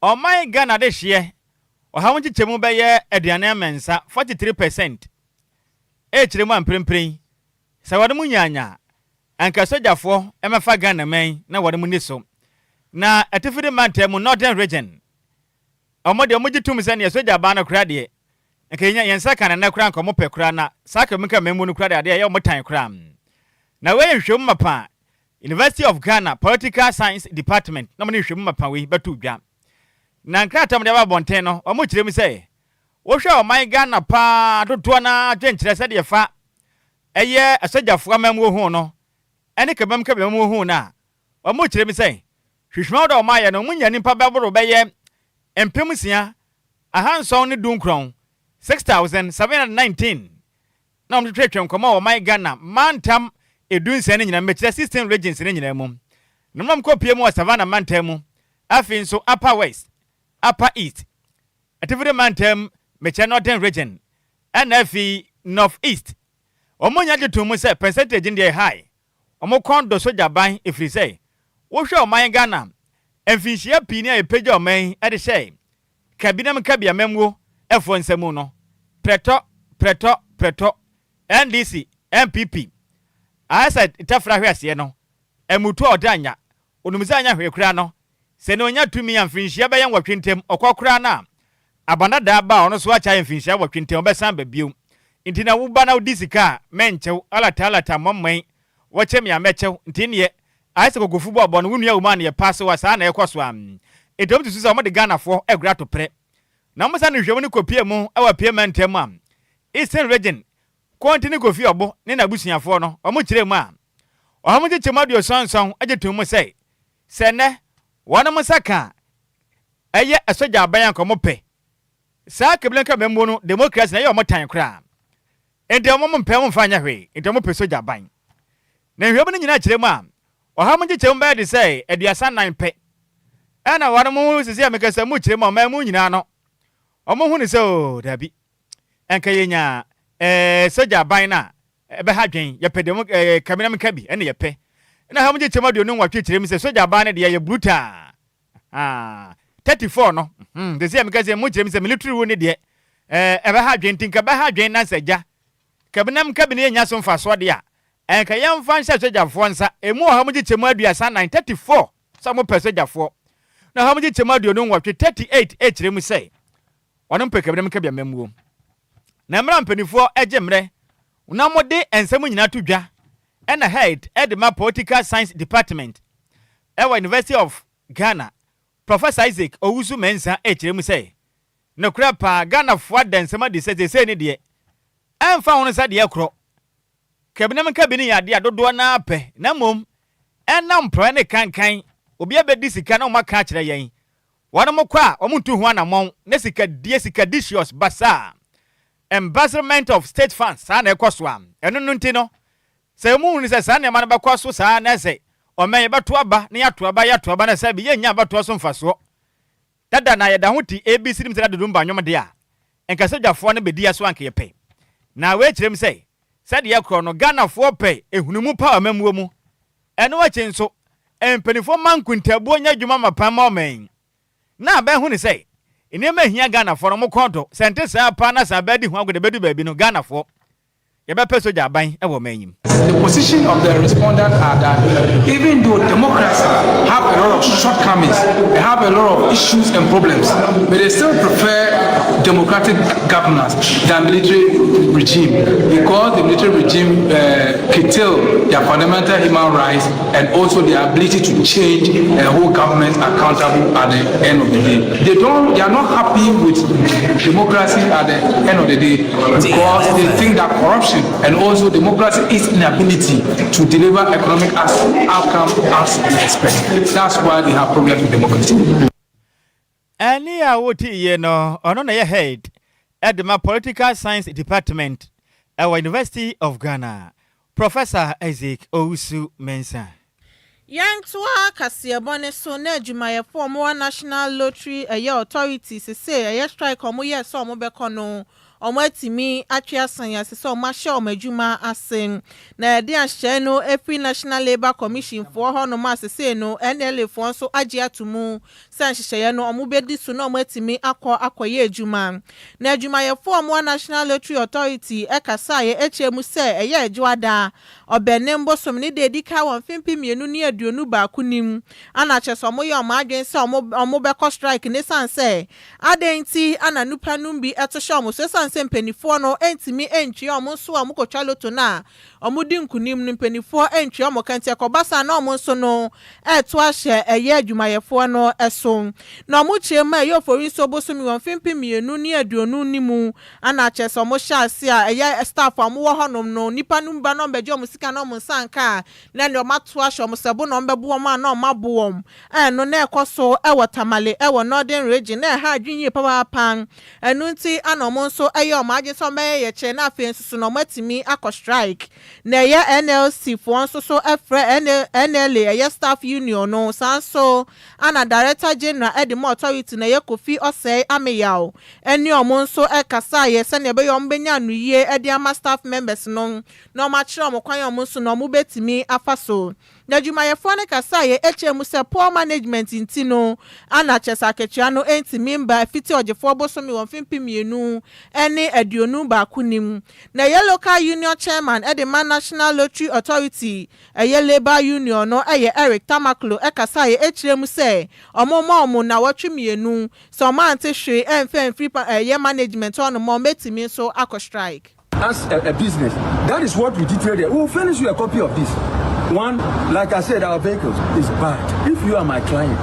O man Ghana de hye o ha wonche chemu be ye aduane amensa 43%. Ekiremu am prempren. Sa wade munyanya anka sojafo emefa Ghana man na wade mu niso. Na atifide mantemu Northern Region. Omode omugitum se ne soja ba na kura de. Nkenya yensa kana na kura nkomo pe kura na saka meka memu no kura de ye omotan kura. Na we nhwem mapa University of Ghana Political Science Department na mani hwemu mapawe batu dwa na nkratam de ba bonten no omo kire mi say wo hwe o man Ghana pa dodo na adwenkyere se de fa eye asajafo amamwo hu no ene kabam kabam hu na omo kire mi say hwehwema do ma ye no munya nipa beboro beye empemsia ahanson ne dunkron 6719 na omo twetwem koma o man Ghana mantam edunse ne nyina mekire 16 regions ne nyina mu nomam kopie mu Savannah mantam mu afi nso Upper West Upper East ativide mantam mekire Northern region and afi North East omonya de tomu se percentage ndi high omo kondo soja ban ifri say wo hwe o man Ghana emfinhia pini a epeja o man e de say kabinam kabia memwo efo nsemu no preto NDC MPP asa itafra hwe ase no emutu odanya onumza anya hwe kura no se ne onya tumi amfinhia be yan watwentem okokura na abana da ba ono so acha amfinhia watwentem obesan ba biom intina wo ba na odisika menchew alata momman wachem ya mechew intine asa kogofu bo bo no wunua wo man ye pass wa sa na ekoso am edom tusu se o de Ghana fo egura to pre na mo sa ne hwemu ne kopie mu awa pie mantem am Eastern region kontini kofi obo ne na busuafo no omo kire mu a omo je chemadio sonson ajetu mu sei se ne wona mo saka eye asoja aban komo pe sa keblenka membo no democracy na ye omo tan kra ente omo mpem mfanya hwe ente omo pe soja aban na hwebo ne nyina kire mu a omo je chemba de sei aduasa 9 pe ana wona mo sisi amekasa mu kire mu o mu nyina no omo hu ne se o dabi enka yenya soja ban na ebe ha dwen ye pedem kaminam kabi ene ye pe na ha mje chema duonu watwe kire mi se soja ban na de ye bruta 34 no de se amikaze mu kire mi se military wo ne de ebe ha dwen tinka be ha dwen na saja kaminam kabi ne nya so mfa so de a enka ye mfa nsa soja fo nsa emu ha mje chema aduasa 934 so mo pe soja fo na ha mje chema duonu watwe 38 e kire mi se wono pe kaminam kabi amamwo na mra mpanifo ejemre unamode ensemu nyina tudwa ena head edma political science department ewa University of Ghana Professor Isaac Owusu Mensa echiremu say no krapa Ghana fo adensema de say ne de emfa hono sa de ekro kabinam kabini ya de adodo na pe na mom enam pro ne kankan obi abedi sika na maka kire yen wona mokwa omuntu hu anamon ne sika die sika dicious basa embezzlement of state funds sa na ekoso am eno nti no se mu ni se sa na man bakoso sa na se o men beto aba na yato aba na se bi yenya beto so mfaso dada na yeda hoti ABC nim se da Lumba nwom de a enkase dwafo na bedi aso anke yepe na we kirem se de yakro no Ghana fo pe ehunumu pa amamuo mu eno wa chenso empanifo mankuntabu nya dwuma mapama o men na ba hu ni se enema hia Ghana fo no mo konto sente sa pa na sa bedi hu agode bedu baabi no Ghana fo ye be pe soja aban e wo manyim. The position of the respondents are that even though democracy have a lot of shortcomings, they have a lot of issues and problems, but they still prefer democratic governance than military regime because the military regime curtail their fundamental human rights and also their ability to change a whole government accountable at the end of the day. They are not happy with democracy at the end of the day because they think that corruption and also democracy is inability to deliver economic outcome as we expect. That's why they have problems with democracy. Any awoti ye no ono na ye head at the political science department at University of Ghana, Professor Isaac Owusu Mensa. Yankwa Kasiabone so na adwumayefo mo National Lottery authority say strike omo ye so omo beko no omo atimi atwe asanya se omo ahye omo adwuma asen na de ahye no every National Labour Commission for ho no ma se no NLA fo so agye atumu san hyehyeye no omo bedi so no omo atimi akoye adwuma na adwumayefo mo National Lottery Authority ekasa ye echemu se Adjoa da obenembo som ni de dika won fimpi mienu ni aduonu ba kunim ana cheso mo ye omo adwen se omo beko strike ne san se adenti ana nupa numbi eto show mo so san sanse mpanifo no entimi entwi omo so omo kotwa loto na omo di nkunim no mpanifo entwi omo kanti akobasa na omo so no eto ahye eye adwumayefo no eso na omo chema eye ofori so bosomi won fimpi mienu ni aduonu nimu ana chese omo hyase a eye staff omo wo honom no nipa no mba no beje omo sika no omo sanka na ne omo to ahye omo sebo no mbebu omo na omo aboom no na ekoso ewo tamale ewo northern region na ha adwinye papa pan enu nti ana omo so eye omo agye so meye ye che na afi nsusu no matimi akọ strike na ye NLC fo nso so efre NLA ye staff union no sanso ana director general edimo authority na ye Kofi Osei Ameyaw eni omo nso ekasa ye se na be yo mbenya nuye edi ama staff members no na omo akire omo kwan omo nso na omo betimi afaso na adwumayefo ne kasa ye HM se poor management intino ana chesa kechia no entimi mba fiti ogefo bosomi won fimpi mienu ene aduonu ba kunim na ye local union chairman edema national lottery authority ye labor union no ye Eric Tamaklo ekasa ye echiremu se omo na watwe mienu so man te hwe enfem free ye management on mo metimi so akọ strike. As a business, that is what we detailed there. We'll finish you a copy of this. One, like I said, our vehicles is bad. If you are my client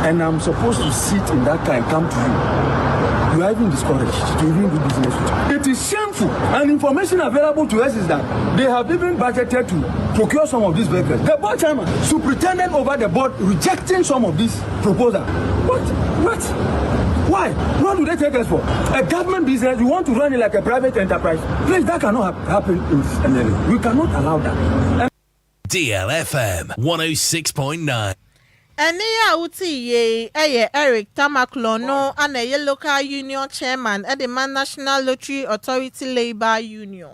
and I'm supposed to sit in that car and come to you, you are even discouraged to even do business with you. It is shameful. And information available to us is that they have even budgeted to procure some of these vehicles. The board chairman superintendent over the board rejecting some of these proposals. What? Why? What do they take us for? A government business, you want to run it like a private enterprise. Please, that cannot happen in this NLA. We cannot allow that. DLFM 106.9. Eni ya uti ye Eric Tamaklo no ana ye local union chairman at the National Lottery Authority Labor Union.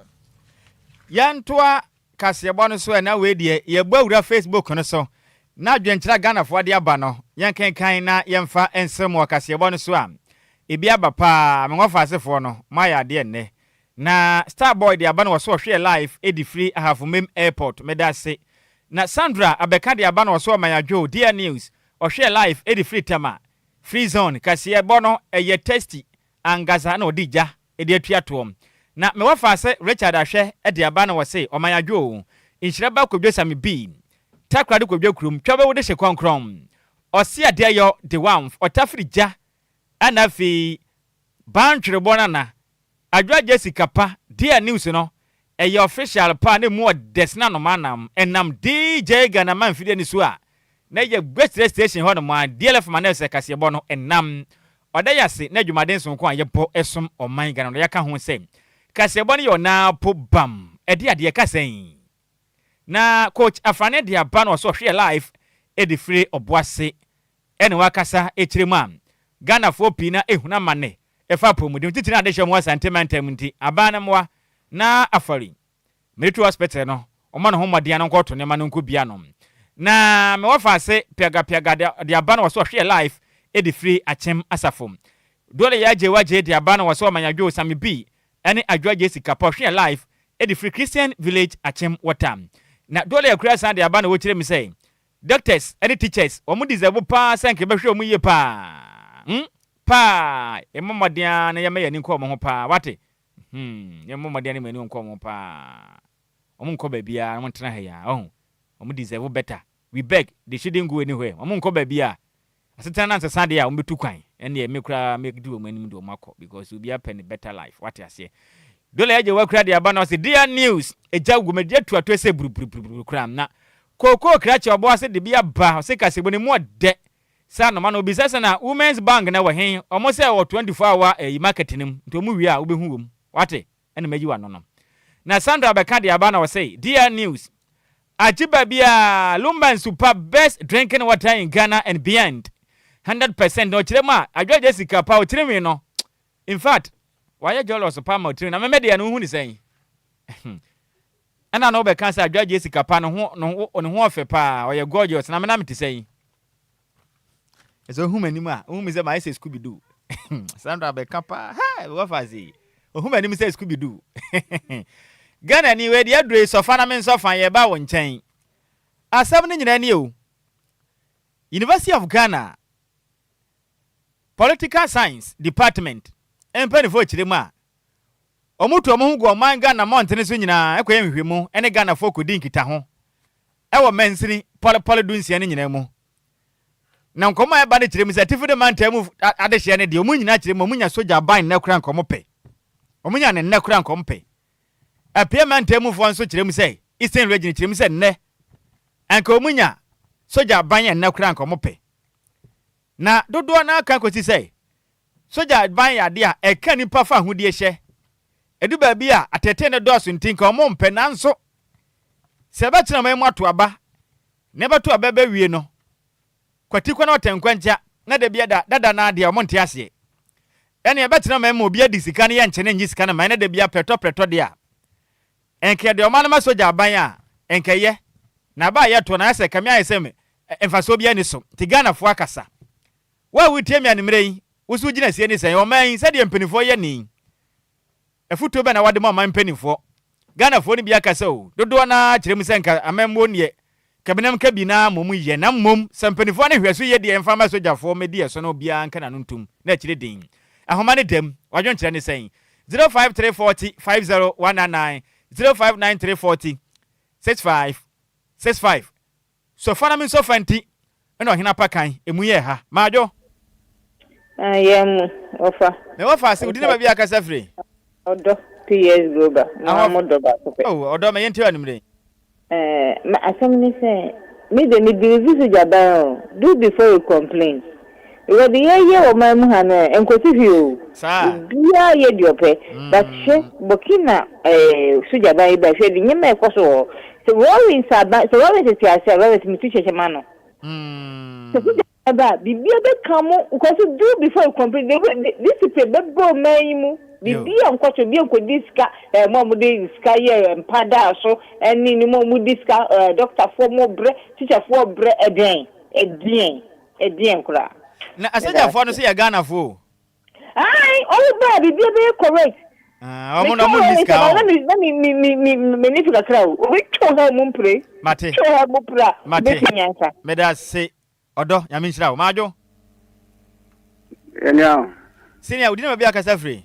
Yantoa kasebo no so na we de ye gbawura Facebook no so na dwenkyira Ghana fo de aba no yankenkan na yemfa ensem wa kasebo no so a ebi aba pa me ngofa asefo no maya de enne na Starboy de aba no so hwe live edi free ahafumem airport medase na Sandra abeka de aba no so Adjoa Dear News hwe live edi free tama free zone kasebo no eye tasty angaza na odija edi atuatom na me wafa ase Richard ahwe edi aba no se Adjoa Nhyiraba Kwadwo Sammy B takrade Kwadwo kurum twabe wo de hye konkrom osia de yo de one otafrija anafi bantwere bonana Adjoa Agyei Sikapa Dear News no eye official pa ne mu desna no manam enam DJ Ghana man fide ni so a na ye great station ho no ma DLFM na se kasebo no enam odayase na dwumaden so ko ayebo esom oman Ghana no yaka ho se kasebo no yo na po bam ede ade kasen na coach afane de aba no so hwe live edi free oboase ene wakasa echirema Ghana fo pina ehuna mane efa pomudi titira de hwemo sentimental nti abana mwa na afari military hospital no oma no homodian no nkoto ne ma no nkobia no na me wafa se piaga de aba no so hwe live edi free achem asafom dole ya Agyei de aba no so Adjoa Sammy B ene Adjoa Agyei Sikapa hwe live edi free Christian village achem watam na dole ya kura san de aba no wo kire mi say doctors and teachers omu deserve pa sanke behwe omu ye pa pa emomodian na yema yani nko omo ho pa wate emomodian na nko omo pa omu nko babia omu ntena he ya omu deserve better we beg they shouldn't go anywhere omu nko babia aseta na nsa de ya omu betu kwan ene e mekura make do omu anim do makọ because we be a better life wate ase dole ya je wakura de aba no say Dear News eja gumedia tuato ese buruburu kram na koko krachi obo ase de bia ba se kasebo ne mu de sa no ma no bisasa na Women's Bank na wahen omo se o 24 hour market nim nto mu wi a obehu wom wate ene magi wa no na Sandra abeka de aba na wo say Dear News ajiba bia Lumba super best drinking water in Ghana and beyond 100% no chirema Adjoa Agyei Sikapa o chiremi no in fact why jealous pa ma o chiremi na me de no hu ni sen ana no be kan say Adjoa Agyei Sikapa no ho ofe pa oye gorgeous na me na meti say ezo hu manim a hu me say my say Scooby Doo Sandra be kan pa ha we fazi hu manim say Scooby Doo Ghana ni we de adre sofa na men sofa ye ba wo nchen asam ni nyina ni o University of Ghana Political Science Department empany fo chirema omutu omo go man Ghana mountain so nyina ekwa nhwehwemu ene Ghana folk di nkita ho ewo mansini pole dunsia ne nyina mu na nkomo ya ba de kire mu se tifu de man tamu ade hye ne de omu nyina kire mu nya soja ban na kura nkomo pe omunya ne na kura nkomo pe apie man tamu fo nso kire mu se Eastern region kire mu se ne anka omunya soja ban ya na kura nkomo pe na dodo na aka kwesi se soja ban ya de a eka nipa fa hudie hye edu ba bi a atete ne dosu ntinka omo mpe nanso se betina memu ato aba ne beto aba ba wie no kwati kwa na otenkwancha na de bia dada na de omo nte ase ene betina memu obi adi sika ne ye nchene nyi sika na ma ne de bia preto de a enke de omanama soja ban a enke ye na ba ye to na ase kamia ye seme emfaso bia ni so ti Ghana fo akasa wa wutie mi animre yi wusu gina sie ni sen o man se de mpenifo ye ni efuto be na wade ma man mpenifo Ghana fo ni bia kasa o dodo na kire mu senka amemmo ne kabinam ka bi na momu ye na mom sempenifo ne hweso ye de emfama soja fo me de so no bia nka na ntum na kire din ahoma ne dem wadwon kire ne sen 053405019 059340655 so fana min so fanti eno hina pakan emu ye ha majo Yemu ofa. Me ofa se udina ba bia kasa free. Odo 2 years global. Na modo ba so pe. Oh, odo me yenti animre. Ma asem ni say me de me believe jaba do before you complain. Because the year o ma mu ha na enkosi fi o. Sa. Bia ye di ope. But she Burkina sujaba e ba she di nyema e koso. So worry inside so worry se ti ase worry se mi tu cheche mano. Aba bibia be kamo because do before you complain this is a bebo maimu bibia nkocho bia nkodiska mo de ska ye mpada so eni ni mo diska doctor for mo bre teacher for bre edien kura na asaja for no se ya Ghana fo ai all bad bibia be correct omo no mo diska let me nifika krawo we cho ha mo mpre mate cho ha mo pra mate me da se odo nyame nhyira wo majo enya senior udina ba bia kasa free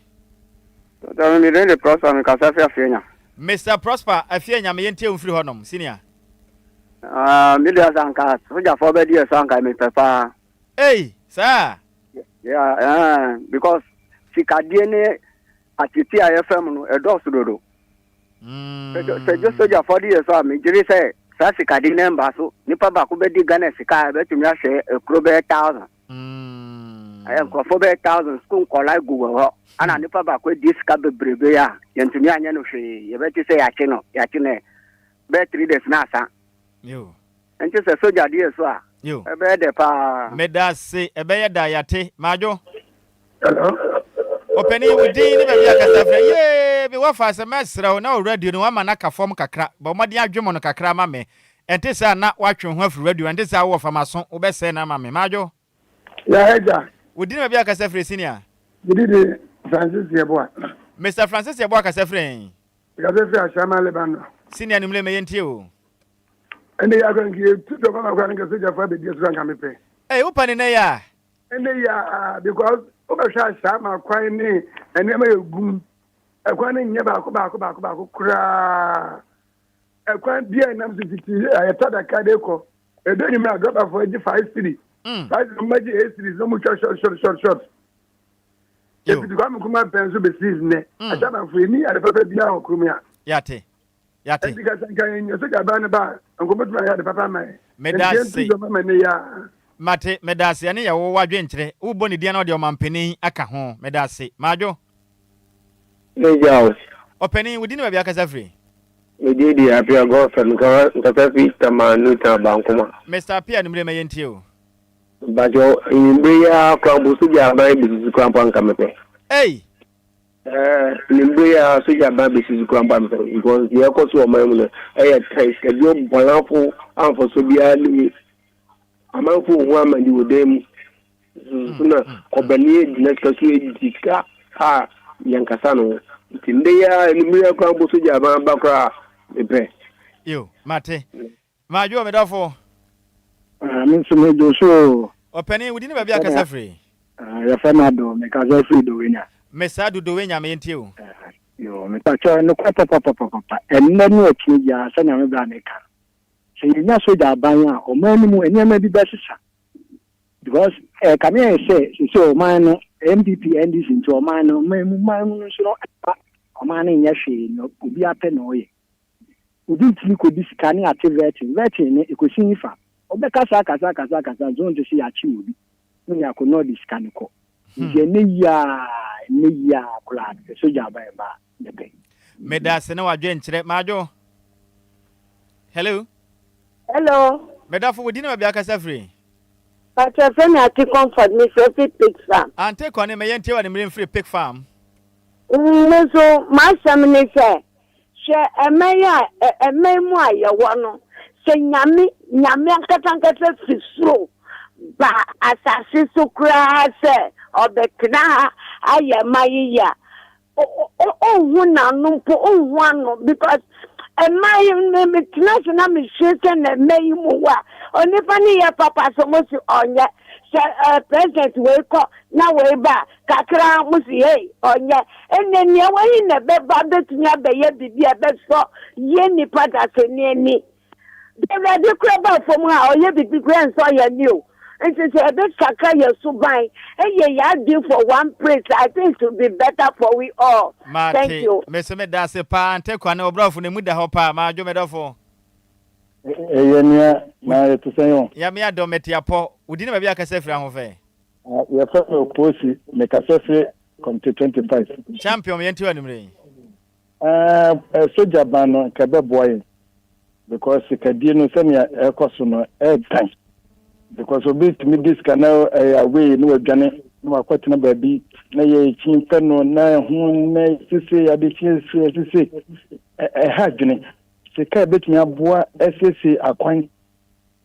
to me de prosper me kasa free afenya Mr Prosper afenya me yente free honom senior me de asanka soja for be dey asanka me papa hey sir yeah because sikadie ne atiti AFM no edo sudodo se just soja for dey so me jiri say Sasi kadi nemba so nipa ba ko be di Ghana sika be tumi ahye ekro be 1000 ayi ko fo be 1000 school ko like go ho ana nipa ba ko di sika bebrebe ya yentumi anya no hwe ye be ti say ya chi ne be 3 days na asa yo enti se soja di so a yo e be de pa meda se e be ye da yate majo hello openi wudi ni be bia kasa free ye be wa fa se mesra na radio no wa manaka form kakra ba mo de adwemo no kakra ma me ente sa na wa twe ho afri radio ente sa wo fa maso wo be se na ma me majo ya eja wudi ni be bia kasa free senior wudi de Francis Yeboa Mr Francis Yeboa kasa free kasa free ashama lebano senior nimle me yenti o ende ya kan ki tu do ba kwa nga soja fa be di so kan me pe eh wo pani na ya ende ya because obasha shama kwan ni ene ma yegum ekwan ni nye ba ko kura ekwan bia nam siti ayetada kade ko edo ni me adoba for 5-3 5 maji 8-3 no mu short yo ebi kwa mkuma penso be season achaba for ni ade papa bia okrumia yate ebi ka sanka yen so ga ba ne ba nkomotuma ya de papa mai medase mate medase ane ya wo wadwe nkyere wo boni dia na de omampeni aka ho medase majo Nejao openi wudi ne ba bia kasa free Medidi apia gofa nka fi tamanu ta bankuma Mr Apia nimre me yenti o bajo imbeya kwa busuja ba bisu kwa mpanka mepe hey nimbeya suja ba bisu kwa mpanka because ye ko so mamu ne tais ke dio bolanfo anfo so bia li amanfo ho amandi wodem suna obani dinaka so edika yankasa no tindeya nimbeya kwa busuja ba bakra mepe yo mate majo medafo minsume do so openi wudi ne ba bia kasa free ya fanado me kasa free do wenya Mesa do wenya me yenti o Yo, me tacho no kwa papa. Enne no ati ya sa na me bra me ka. Se nya soja ban a o man mu enema bi besisa. Because come here say o man no MPP NDC into o man no man so no o man nya hwe no obi apɛ no ye. Obi tiri ko bi sika ne activate ne ekosin fa. Obekasa kasa zone to see achi obi. No ya ko no dis kan ko. Je ne ya kula soja ban ba. Meda se na wadwe nkyere majo. Hello. Meda fo wodi na bia kasa free. Patrick Femi ati comfort me free pig farm. Ante ko ne me yente wa ne mre free pig farm. So my samne say she ememu ayewo no se nyame akatanka fisro ba asase so kra se obekna ayemayiya because me na me shete na me mu wa onipa ni ya papa so mo si onye president we ko na we ba kakra mo si hey onye eneni ayi na be ba betunya be ye bibia be so ye nipa da se ni de kura ba fo mu a oye bibi kura nso ya ni o. It is a bit kaka yesubai. Hey, ya do for one place. I think it will be better for we all. Thank you. Mese me da se pa ante kwa na obrafo ne mu da ho pa ma adwo me dofo. Yenia na to sayon. Ya me adom metiapo. Udi na ba bia kasa fira ho fe. Ya fa oposi me kasa fira committee 25. Champion yenti wa numre. Soja bano ka be boy because kadie no se me ekoso no time. Because obi to me this canal away no adwane no akwatena baabi na ye chimpe no na hu na sisi adisi sisi ha dwane se ka betumi aboa SSC akwan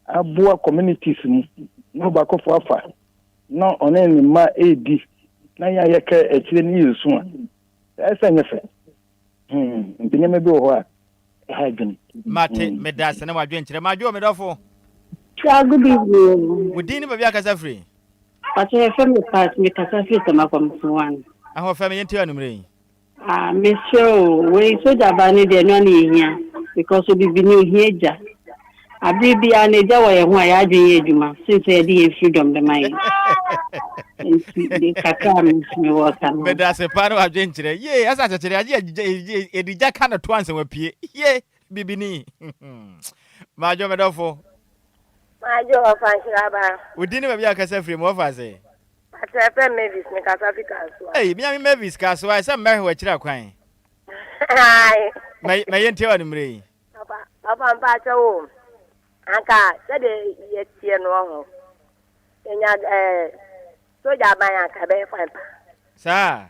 aboa communities mu no ba ko fafa no oneni ma edi na ya yeka ekire ni yesu a esa nyefe ntinyeme bi ho a ha dwane mate medase na wadwe nkire majo medofo. Good evening. Wodini ba bia kasa free. Patrick Femi part me kasa free sama komfuan. Aho Femi yenti anumre. Me show we so jabani de no ni hia because obi bi ni hia Abibi aneja wa ye ho ya adwen eduma since e dey freedom the mind. Kaka me work am. Me da se pa no adwen kire. Ye asa chechere age edija kana to anse wa pie. Ye bibini. Majo medofo. Majo Nhyiraba. Udini ba bia kasa free mo fa say. Patrick Mavis me kasa Africa so. Hey, me Mavis ka so I say mehwe kira kwan. Ai. Me yente wa numre. Papa mpa chawo. Anka se de ye tie no ho. Enya soja ban anka be fa mpa. Sa.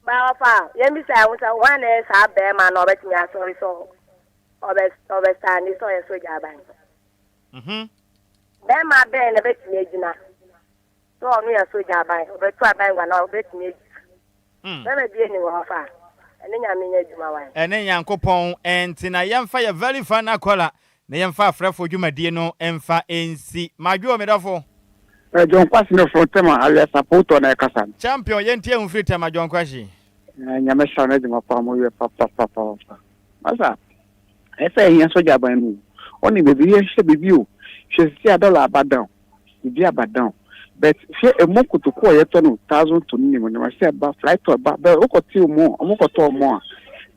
Ba ofa, ye mi say won say one e sa be ma no betimi asori so. Obe stand so ye soja ban. Then my ben a bit major. So me a soja by, but try by one or bit major. Never be any offer. And then I mean, my wife. And then Yankopon and Tina Yamfa, very fine color. The Yamfa Frefo Jumadino, Emfa NC. My girl made off. John Quasino from Tema, I support on a Cassan. Champion Yentia free time, my John Quashi. Yamashan, my farm, papa. Massa, I say, yes, soja by me. Only baby, she be you. She's $1 about down. Be about down. But she a moko to call yet 1,000 to me when I say about flight to about the Oko more, a moko more.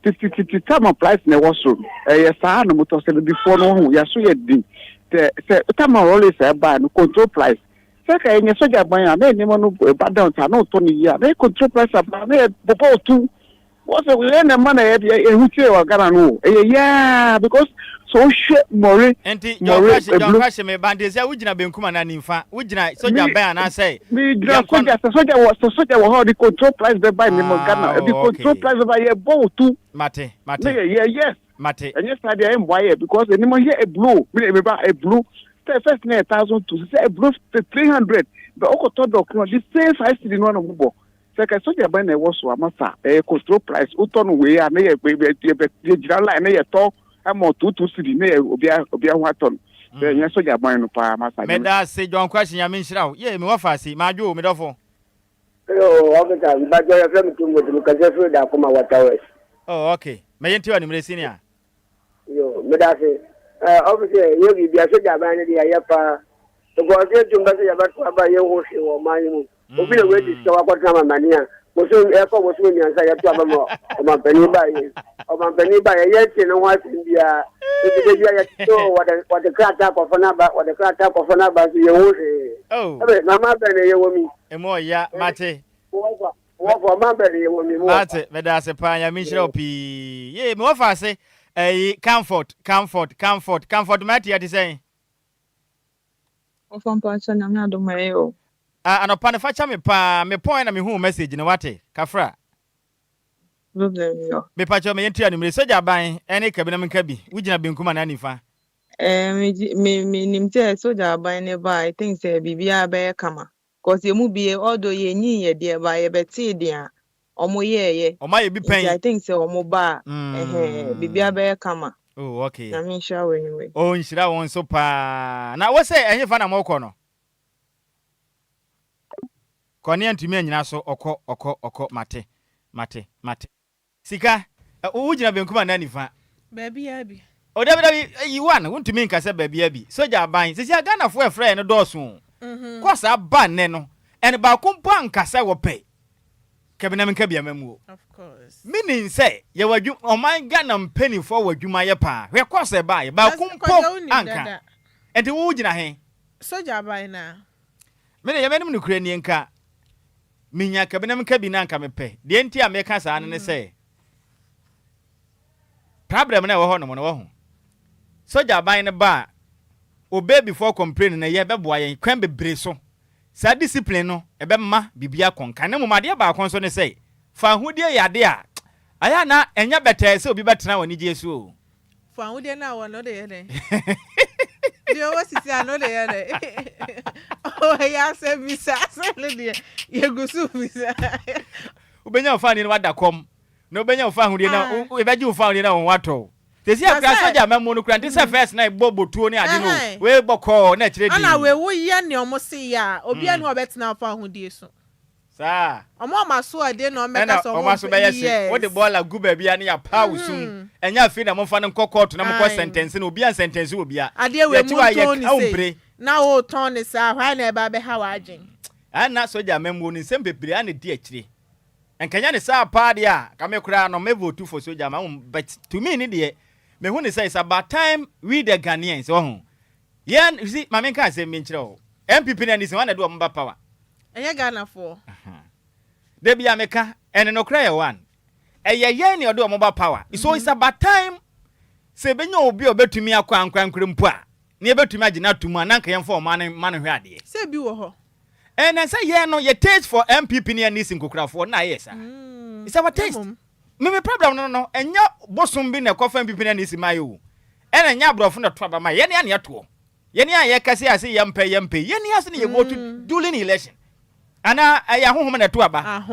The time of price in the washroom. Yes, I know what I said before. No, yes, so yet did. The time I always say about control price. Second, yes, so you're buying a man, about down, I know 20 years. They control price about me, before two. What's the way the money which you are gonna know? Yeah, because so shit more. Enti John Crash me bandezia ujina benkuma na nimfa ujina soja ban na say me soja was how the control price they buy me Ghana the control price by a bow too mate yes mate and yes I am why because anyone here a blue a blue first 1,000 to say a blue 300 but oko to the same size the one of Mubo. Second, so you're buying a was a massa, a control price, Uton way, and they line a talk, I'm more 2 city near Obia Watton. Yes, so you're buying a massa. Meda say, John question, I mean, yeah, me offer, see, my Joe, Medofo. Hello, all the time, but you're a friend to look at the food that come out. Oh, okay. Me yenti wa nimre senior. Yo, me da se. Obviously, you be a soldier by the ayapa. To go there to mbasa ya batu aba ye wo se wo man mu. Obi le we discover what na mania. Mo so e ko wo so mi ansa ya tu aba mo. O ma pani ba ye. O ma pani ba ye yeti no wa sin bia. E de bia ya to what the krata ko fona ba, what the krata ko fona ba ye wo se. Oh. Ebe mama be ne ye wo mi. E mo ya mate. Wo mama be ne ye wo mi mo. Mate, me da se pa ya mi shira opi. Ye me wo fa se comfort mate ya ti say. Ofampa na me adomaye o. Anopa ne facha me pa me point na me hu message ne wate kafra. Problem yo. Me pacho me yentia nimre soja ban ene kabina me kabi. Wugina benkuma na nifa. Me nimte soja ban ne ba I think say bibia be kama. Cause ye mu be although ye nyin ye de ba ye beti dia. Omo ye. Oma ye bi pen. I think say omo ba bibia be kama. Oh, okay. Na me sure anyway. Oh, nshira won so pa. Na wo say enye fa na moko no. Kone antumi anyina so oko mate. Sika, ugina benkuma na nifa. Baby abi. O dabi you wan wontumi nka se baby abi. Soja ban, sisi Ghana fo efre no doso. Kwasa ban ne no. En ba kumpo anka se wo pe. Kabina menka bia mamu. Of course. Meaning say ye wadwu oman Ghana mpeni fo wadwuma ye pa. Hwe kwasa ba ye ba kumpo anka. Enti wo gina he. Soja ban na. Me ye menim no kura ni nka. Minya kabina menka bi na nka mepe. De enti a meka sa ne say. Problem na wo ho no mo no wo ho. Soja ban ne ba obe before complain na ye beboa yen kwan bebre so. Sa discipline no ebe mma bibia konka ne momade ba kon so ne say fa hudie yade a aya na enya beta se obi betena woni Jesu o fa hudie na wo no de ye de dio wasisi ano de ye de o ya se visa se le de ye gusu visa ubenya fa ni wada kom no ubenya fa hudie na ebeji fa hudie na won wato tesi akra soja memo no kra ntse first na bobotuo ne ade no we bokọ na kire di ana we wo ye ne omo se ya obi anu obetena fa hudie so sa omo maso ade no meka so omo so be yesi wo de bola gu ba bia ne ya pause enya afi na momfa ne kokọto na mokọ sentence na obi an sentence obi a ade we mu to ni say na o ton ni sa hwa na eba be ha wa agyen ana soja memo ni sempepire ane di akire enkanya ne sa pa de a ka me kura no me vote for soja ma but to me ni de me who say it's about time we the Ghanaians yen you see mama can say me nchiro MPP na this one do omba power enye Ghana for de bia meka ene no cry one yen ne do omba power so it's about time say benya obi obetumi akwa mpo a ne ebetumi agina tumu ananka yen for man hwe ade say bi wo ho and say yen no ye taste for MPP ne nis nkokra for na yes it's our taste me problem no enya bosum bi na kofa MPP na nisi mayo ena nya brofo na to ba ye ne ya ne to ye ne ya kase ase yempe ye ne ase ne ye go to during election ana ya honhom na to aba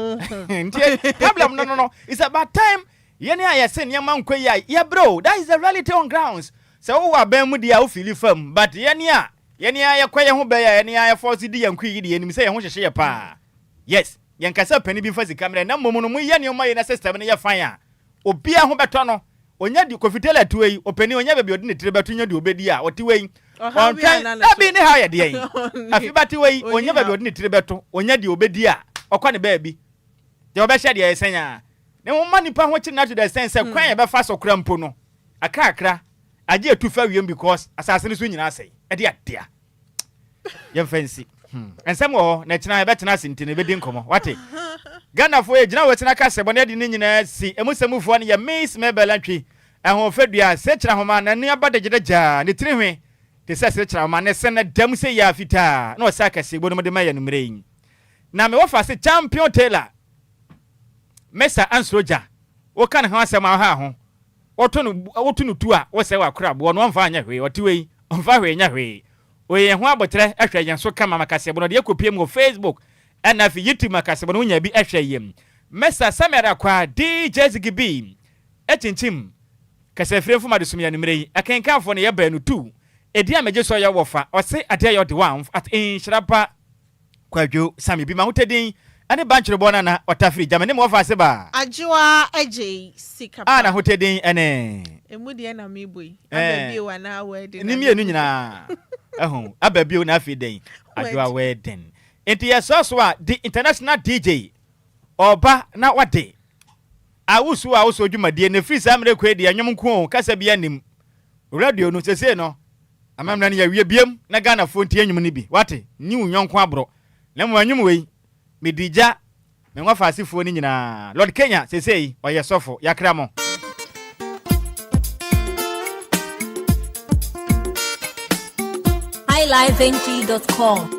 problem no it's about time ye ne ya se ne man kwai ya bro that is the reality on grounds so wo aban mu dia wo fili fam but ye ne ya kwaye ho be ye ne ya force di yankwi di enim se ye ho hyehye ye pa yes yen kasa pani bi fazi camera na momu no mu ye ne o maye na system ne ye fan a obi a ho beto no onya di kofitela tuwei opani onya be bi odi ne tire beto nya di obedi a otiwei on kan abi ne ha ye de yen afi batiwei onya be bi odi ne tire beto onya di obedi a okwa ne ba bi de obehye de yesenya ne mo mani pa ho chi na to the sense kwan ye be fa sokra mpo no akrakra age etufa wiem because asase ne so nyina asai e de adia ye fancy ensem wo na china betena sintine bedi nkomo wate Ghana fo ejina wetina ka sebone de nyina si emusemufo ne ye Miss Mebelantwi ehon fadua se chira homa na ne abadagyedaja ne tirihwe te se chira homa ne se na dam se ya fita na o saka se bono de maye numre yin na me wofa se champion tailor Mesa Ansroja wo kan ha asem ha ho wotunu tu a wo se wa kora bo no mfa anya hwe otiwei mfa hwe nya hwe oye ho abotre ahwe yen so kama makase bono de kopie mu Facebook na fi YouTube makase bono nya bi ahwe yem Mesa Samera kwa DJ Zigibi etinchim kase frefo madusum ya numre akenkanfo ne ye ba nu tu edi ameje so ya wofa o se ade ya de one at Nhyiraba Kwadwo Sammy bi ma hotedin Ane banchiro bona na watafiri jamani mo fa se ba. Adjoa Agyei Sikapa. Na hotedin ene. Emudi na meboi. Ababi wa na wedding. Ni mienu nyina. Ababi na afi den. Adjoa wedding. Enti yeso a the international DJ Oba na wade. Awusu dwumadie ne free samre kwedi anwom ko kasa bia nim. Radio no sese no. Amamna ne ya wie biem na Ghana fonti anwum ni bi. Wate ni unyonko abro. Na mo anwum wei medija me nwa fasifo ni nyina Lord Kenya sesei oye sofo yakra mo highlifeng.com